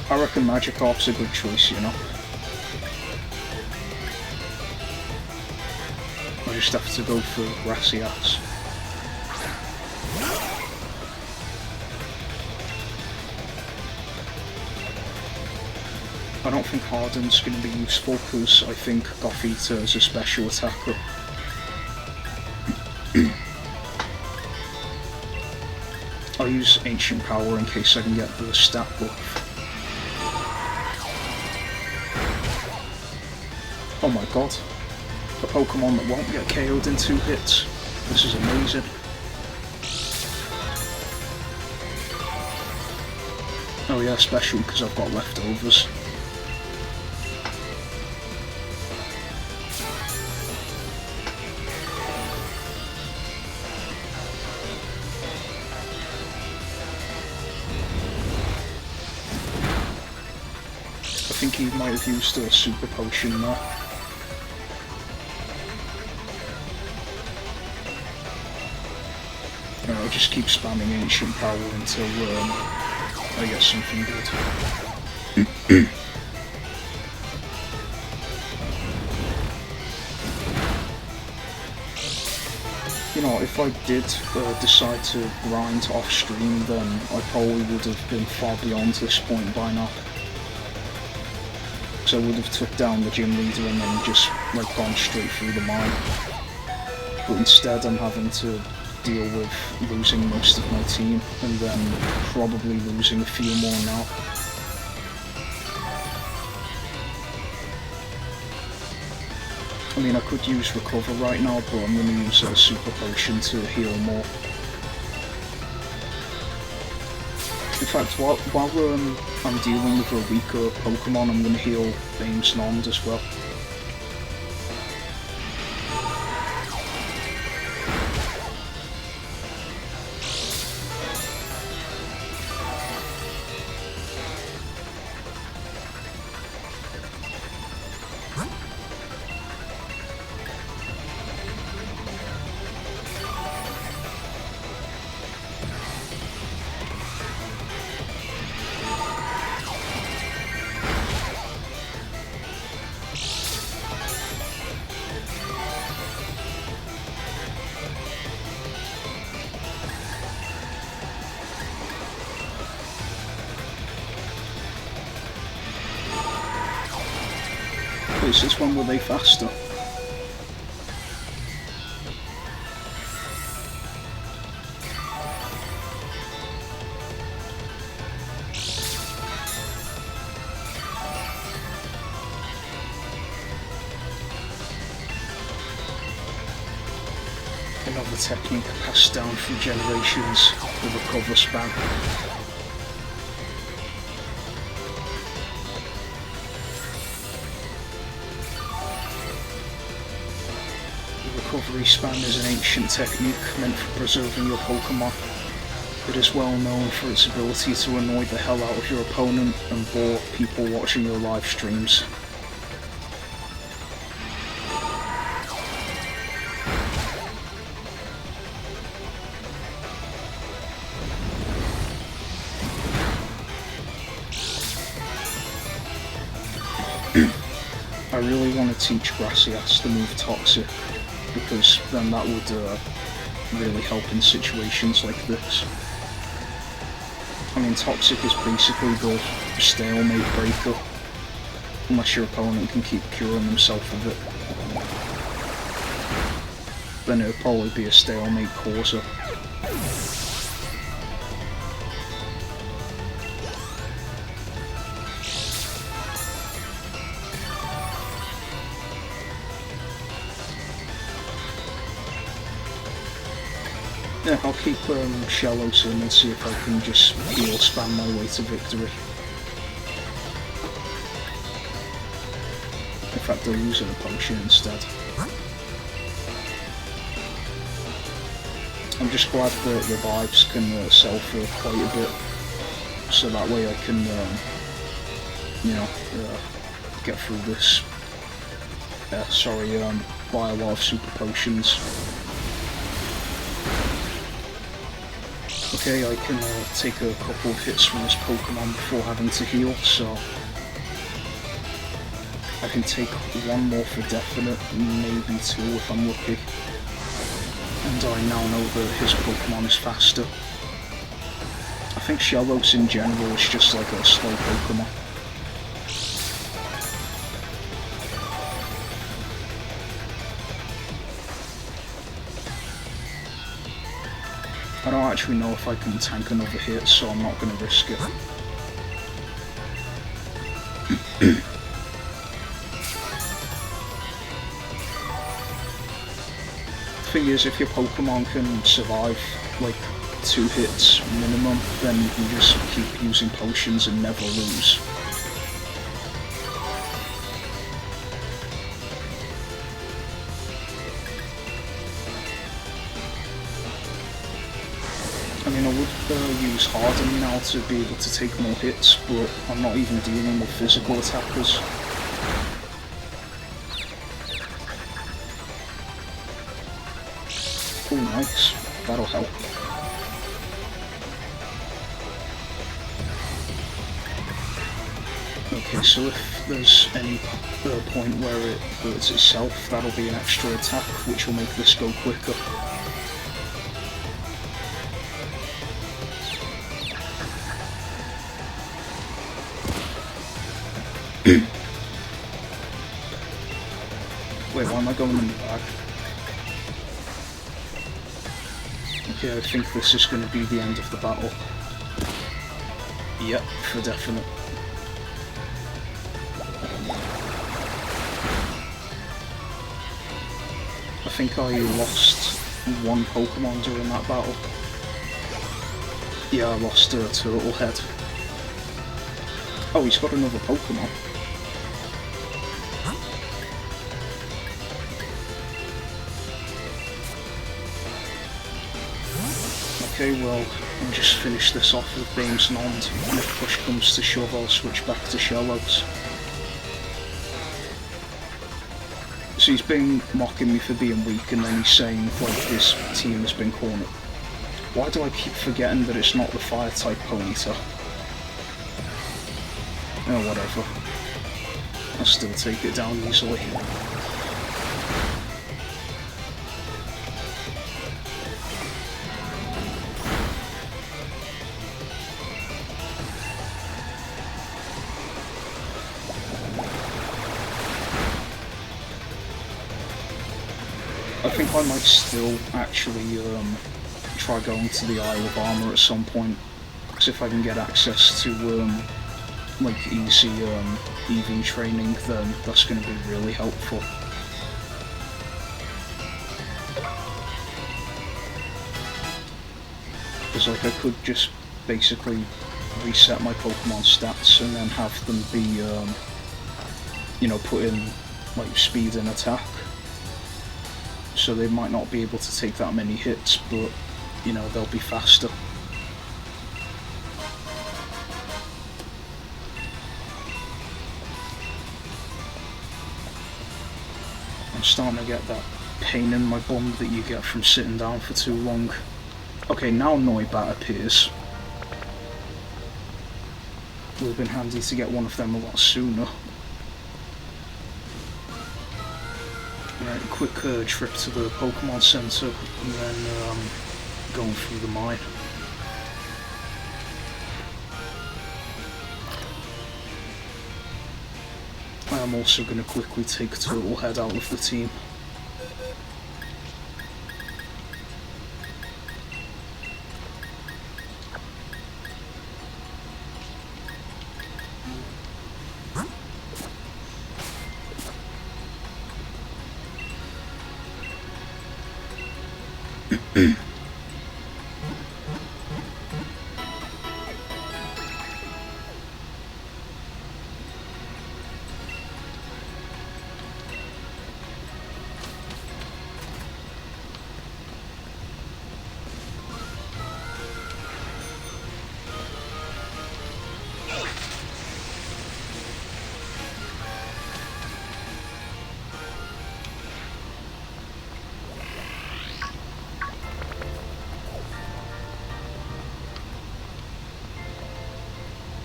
I reckon Magikarp's a good choice, you know. I just have to go for Gracias. I don't think Harden's going to be useful because I think Gothita is a special attacker. I'll use Ancient Power in case I can get the stat buff. Oh my god. A Pokemon that won't get KO'd in 2 hits. This is amazing. Oh yeah, special because I've got leftovers. I think he might have used a super potion there. I'll just keep spamming Ancient Power until I get something good. You know, if I did decide to grind off stream, then I probably would have been far beyond this point by now. So I would have took down the gym leader and then just like gone straight through the mine. But instead I'm having to deal with losing most of my team and then probably losing a few more now. I mean, I could use Recover right now, but I'm going to use a Super Potion to heal more. In fact, while I'm dealing with a weaker Pokemon, I'm going to heal Bane's Nond as well. Is this one, were they faster? Another technique passed down through generations, the Recover spam. Recovery spam is an ancient technique meant for preserving your Pokemon. It is well known for its ability to annoy the hell out of your opponent and bore people watching your live streams. I really want to teach Gracias the move Toxic, because then that would really help in situations like this. I mean, Toxic is basically the stalemate breaker, unless your opponent can keep curing himself of it. Then it would probably be a stalemate causer. Yeah, I'll keep Shellos in and see if I can just heal spam my way to victory. In fact, I'll use a potion instead. I'm just glad that revives can sell for quite a bit, so that way I can, you know, get through this. Buy a lot of super potions. Okay, I can take a couple of hits from this Pokemon before having to heal, so I can take one more for definite, maybe two if I'm lucky. And I now know that his Pokemon is faster. I think Shellos in general is just like a slow Pokemon. I don't actually know if I can tank another hit, so I'm not going to risk it. The thing is, if your Pokemon can survive like 2 hits minimum, then you can just keep using potions and never lose. I mean, I would use Harden now to be able to take more hits, but I'm not even dealing with physical attackers. Oh, nice. That'll help. Okay, so if there's any point where it hurts itself, that'll be an extra attack, which will make this go quicker. Wait, why am I going in the back? Okay, I think this is going to be the end of the battle. Yep, for definite. I think I lost one Pokemon during that battle. Yeah, I lost a Turtle Head. Oh, he's got another Pokemon. Okay, well, I'll just finish this off with Bame's Nond, and if push comes to shove, I'll switch back to Shellos. So he's been mocking me for being weak, and then he's saying, like, his team has been cornered. Why do I keep forgetting that it's not the Fire-type Ponyta? Oh, whatever. I'll still take it down easily. I think I might still actually try going to the Isle of Armor at some point, because if I can get access to like easy EV training, then that's going to be really helpful. Because like I could just basically reset my Pokemon stats and then have them be you know, put in like speed and attack. So they might not be able to take that many hits, but, you know, they'll be faster. I'm starting to get that pain in my bum that you get from sitting down for too long. Okay, now Noibat appears. Would have been handy to get one of them a lot sooner. Right, quick trip to the Pokemon Center, and then going through the mine. I am also going to quickly take Turtle Head out of the team.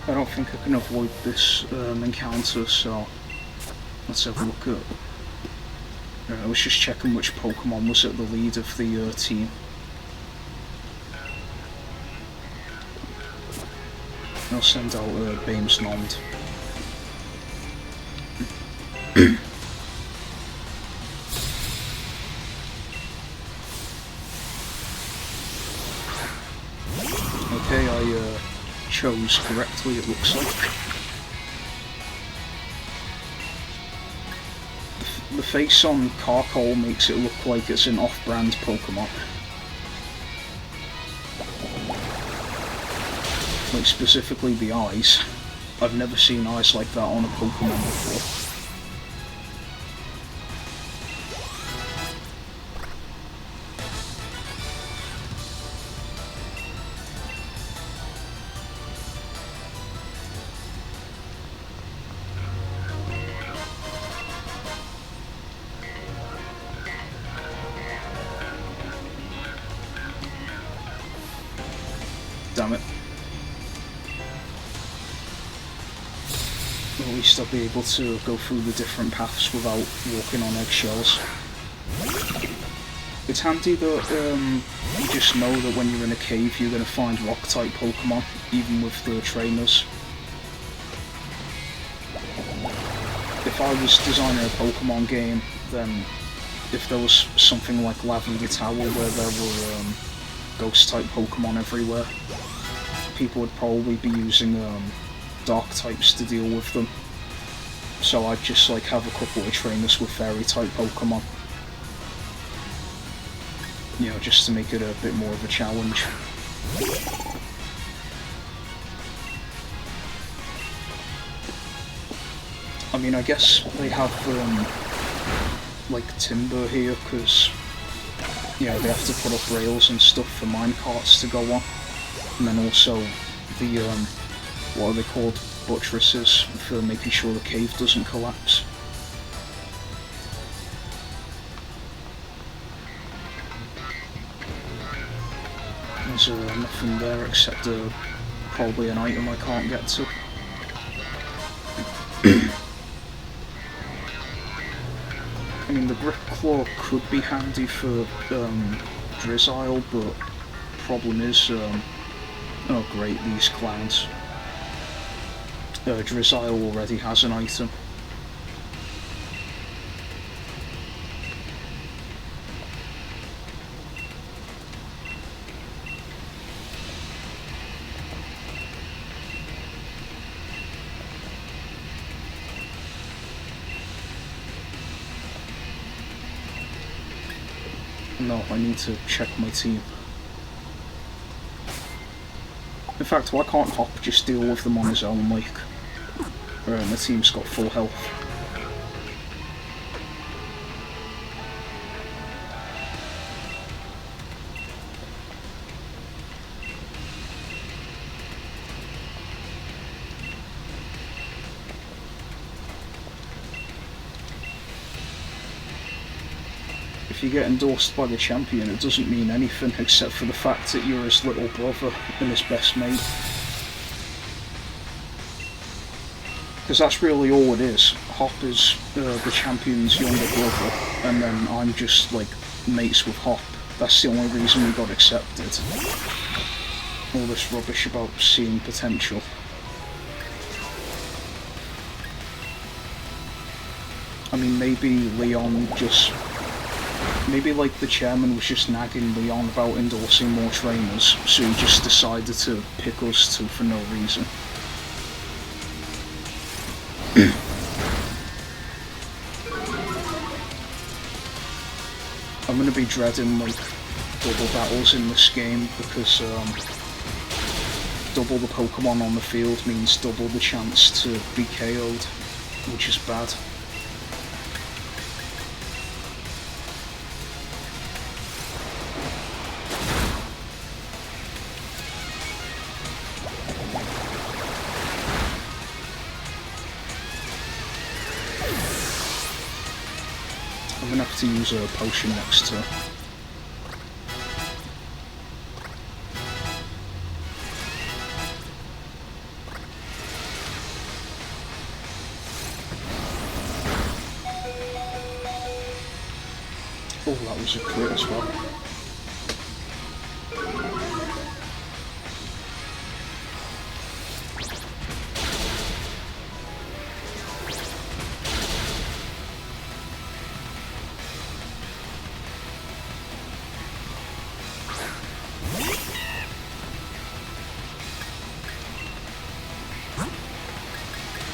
I don't think I can avoid this encounter, so let's have a look at... I was just checking which Pokemon was at the lead of the team. I'll send out Beam's Nond. Okay, I chose correctly, it looks like. The face on Carkol makes it look like it's an off-brand Pokemon. Like, specifically the eyes. I've never seen eyes like that on a Pokemon before. Damn it. At least I'll be able to go through the different paths without walking on eggshells. It's handy that you just know that when you're in a cave you're going to find rock-type Pokemon, even with the trainers. If I was designing a Pokemon game, then if there was something like Lavender Tower where there were ghost-type Pokemon everywhere, people would probably be using dark types to deal with them. So I'd just like have a couple of trainers with fairy type Pokemon. You know, just to make it a bit more of a challenge. I mean, I guess they have like timber here because they have to put up rails and stuff for minecarts to go on. And then also the, what are they called, buttresses for making sure the cave doesn't collapse. There's nothing there except probably an item I can't get to. I mean, the Grip Claw could be handy for Drizzile, but problem is, oh great, these clowns. Drizzile already has an item. No, I need to check my team. In fact, why can't Hop just deal with them on his own, like? My team's got full health. If you get endorsed by the champion, it doesn't mean anything except for the fact that you're his little brother and his best mate. Because that's really all it is. Hop is the champion's younger brother, and then I'm just like mates with Hop. That's the only reason we got accepted. All this rubbish about seeing potential. I mean, maybe Leon just... Maybe like the chairman was just nagging Leon about endorsing more trainers, so he just decided to pick us two for no reason. I'm gonna be dreading like double battles in this game because double the Pokemon on the field means double the chance to be KO'd, which is bad. I'm gonna have to use a potion next turn. Oh, that was a crit as well.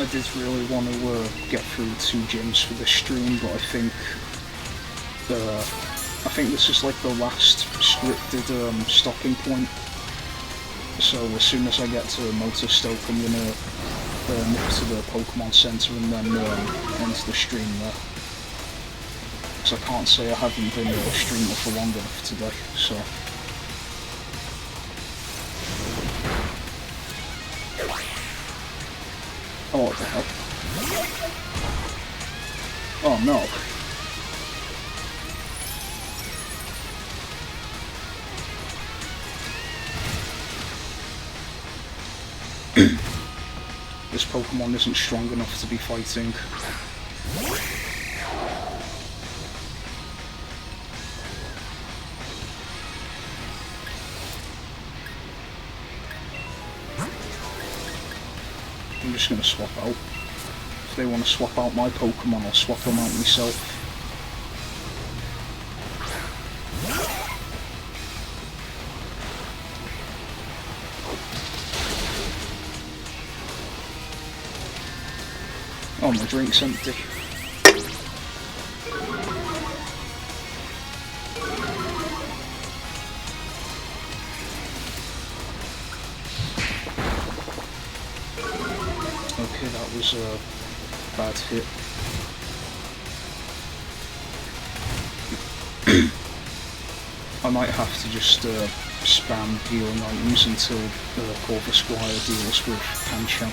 I did really want to get through 2 gyms for this stream, but I think this is like the last scripted stopping point. So as soon as I get to Motorstoke, I'm gonna nip to the Pokemon Center and then end the stream there. Because I can't say I haven't been streaming for long enough today. So. Oh, what the hell? Oh no. This Pokemon isn't strong enough to be fighting. I'm just gonna swap out. If they want to swap out my Pokemon, I'll swap them out myself. Oh, my drink's empty. Okay, that was a bad hit. I might have to just spam healing items until Corvus Squire deals with Pancham.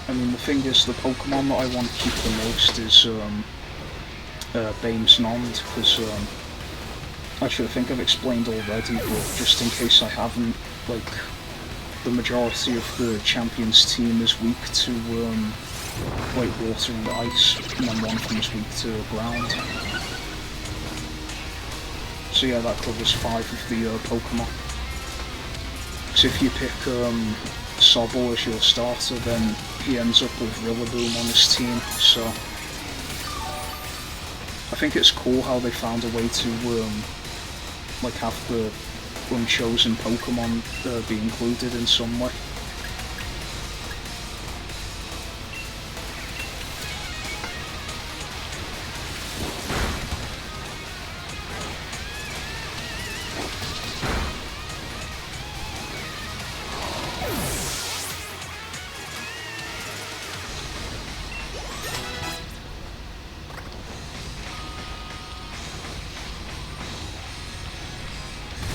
I mean, the thing is, the Pokemon that I want to keep the most is Bame's Nond, because actually I think I've explained already, but just in case I haven't, like, the majority of the Champions team is weak to like water and ice, and then one of them is weak to ground. So yeah, that covers 5 of the Pokemon. So if you pick Sobble as your starter, then he ends up with Rillaboom on his team, so I think it's cool how they found a way to like have the unchosen Pokemon be included in some way.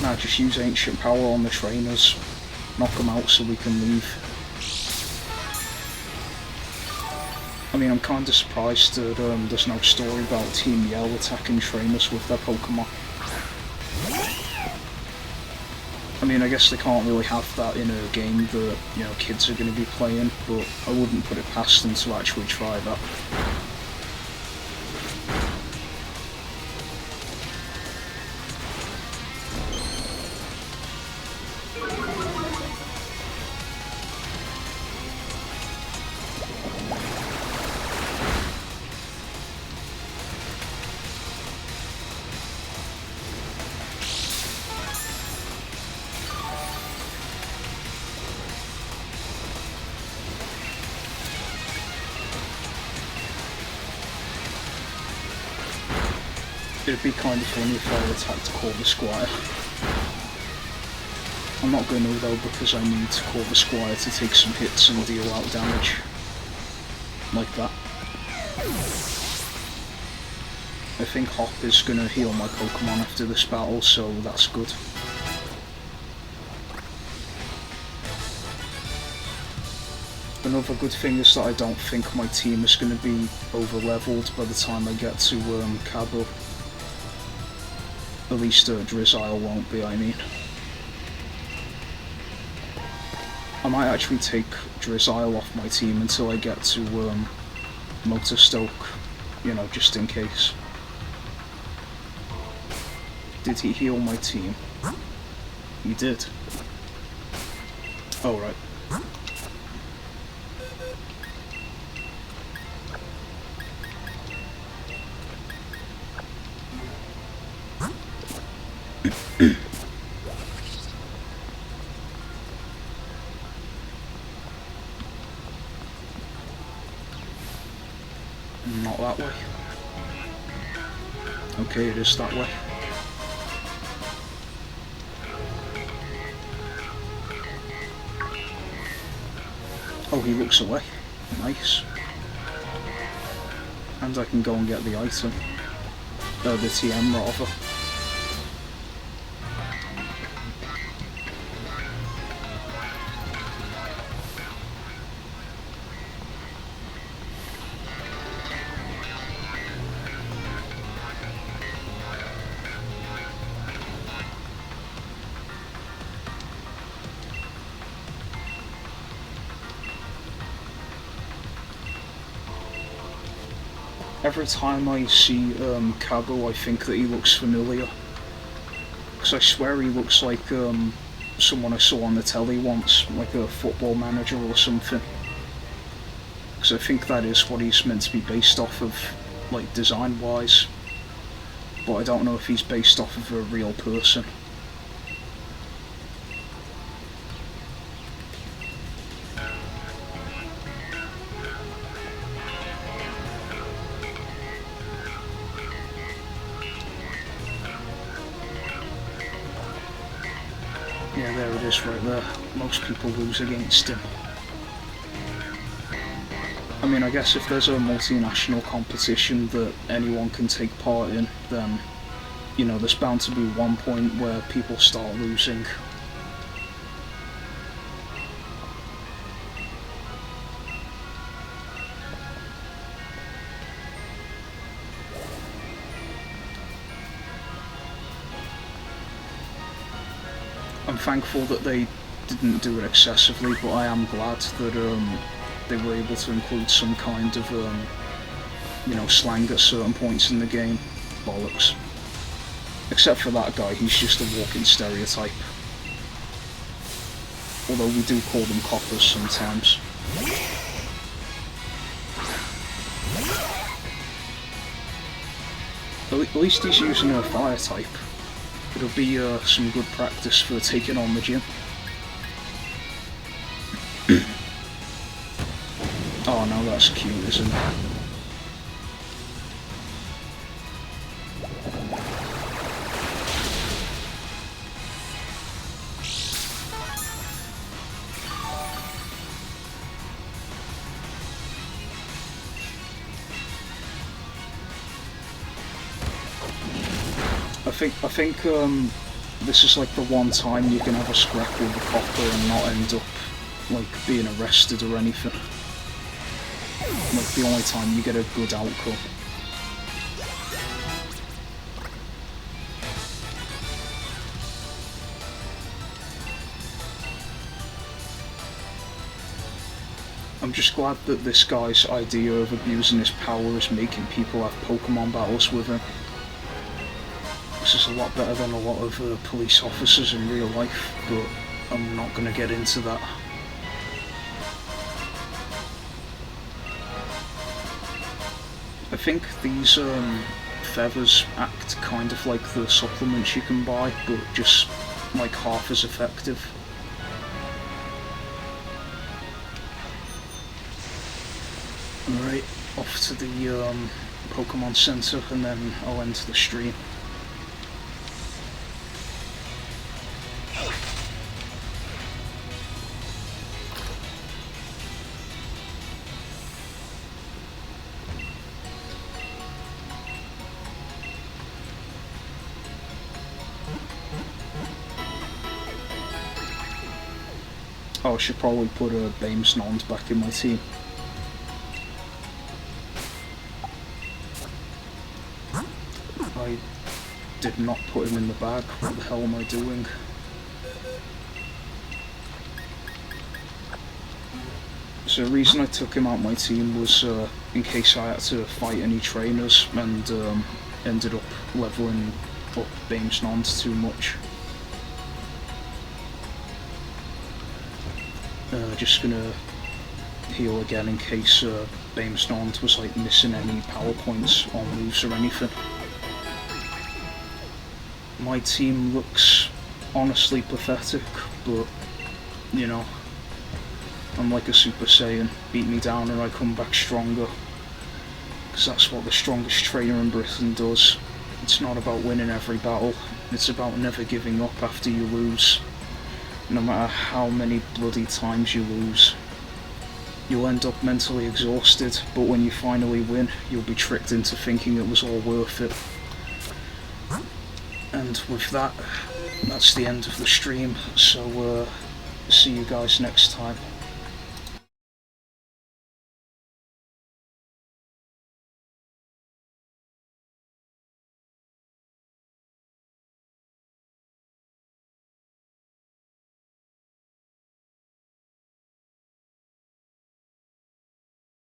Nah, just use Ancient Power on the trainers, knock them out so we can leave. I mean, I'm kinda surprised that there's no story about Team Yell attacking trainers with their Pokemon. I mean, I guess they can't really have that in a game that, you know, kids are going to be playing, but I wouldn't put it past them to actually try that. It'd be kind of funny if I attacked Corvus Squire. I'm not going to though, because I need Corvus Squire to take some hits and deal out damage. Like that. I think Hop is going to heal my Pokemon after this battle, so that's good. Another good thing is that I don't think my team is going to be over-leveled by the time I get to Cabo. At least Drizzile won't be, I mean. I might actually take Drizzile off my team until I get to Motorstoke, you know, just in case. Did he heal my team? He did. Oh, right. Not that way. Okay, it is that way. Oh, he looks away. Nice. And I can go and get the item. The TM rather. Every time I see Cabo, I think that he looks familiar. Because I swear he looks like someone I saw on the telly once, like a football manager or something. Because I think that is what he's meant to be based off of, like design-wise. But I don't know if he's based off of a real person. Yeah, there it is right there. Most people lose against him. I mean, I guess if there's a multinational competition that anyone can take part in, then, you know, there's bound to be one point where people start losing. I'm thankful that they didn't do it excessively, but I am glad that they were able to include some kind of, you know, slang at certain points in the game. Bollocks. Except for that guy, he's just a walking stereotype. Although we do call them coppers sometimes. At least he's using a fire type. It'll be some good practice for taking on the gym. Oh no, that's cute, isn't it? I think this is like the one time you can have a scrap with a copper and not end up like being arrested or anything. Like the only time you get a good outcome. I'm just glad that this guy's idea of abusing his power is making people have Pokemon battles with him. This is a lot better than a lot of police officers in real life, but I'm not going to get into that. I think these feathers act kind of like the supplements you can buy, but just like half as effective. Alright, off to the Pokemon Center and then I'll end the stream. Oh, I should probably put a Bamesnond back in my team. I did not put him in the bag. What the hell am I doing? So the reason I took him out my team was in case I had to fight any trainers, and ended up leveling up Bamesnond too much. Just gonna heal again in case Bamesnond was like missing any power points or moves or anything. My team looks honestly pathetic, but you know, I'm like a Super Saiyan. Beat me down and I come back stronger. Because that's what the strongest trainer in Britain does. It's not about winning every battle, it's about never giving up after you lose. No matter how many bloody times you lose. You'll end up mentally exhausted, but when you finally win, you'll be tricked into thinking it was all worth it. And with that, that's the end of the stream, so see you guys next time.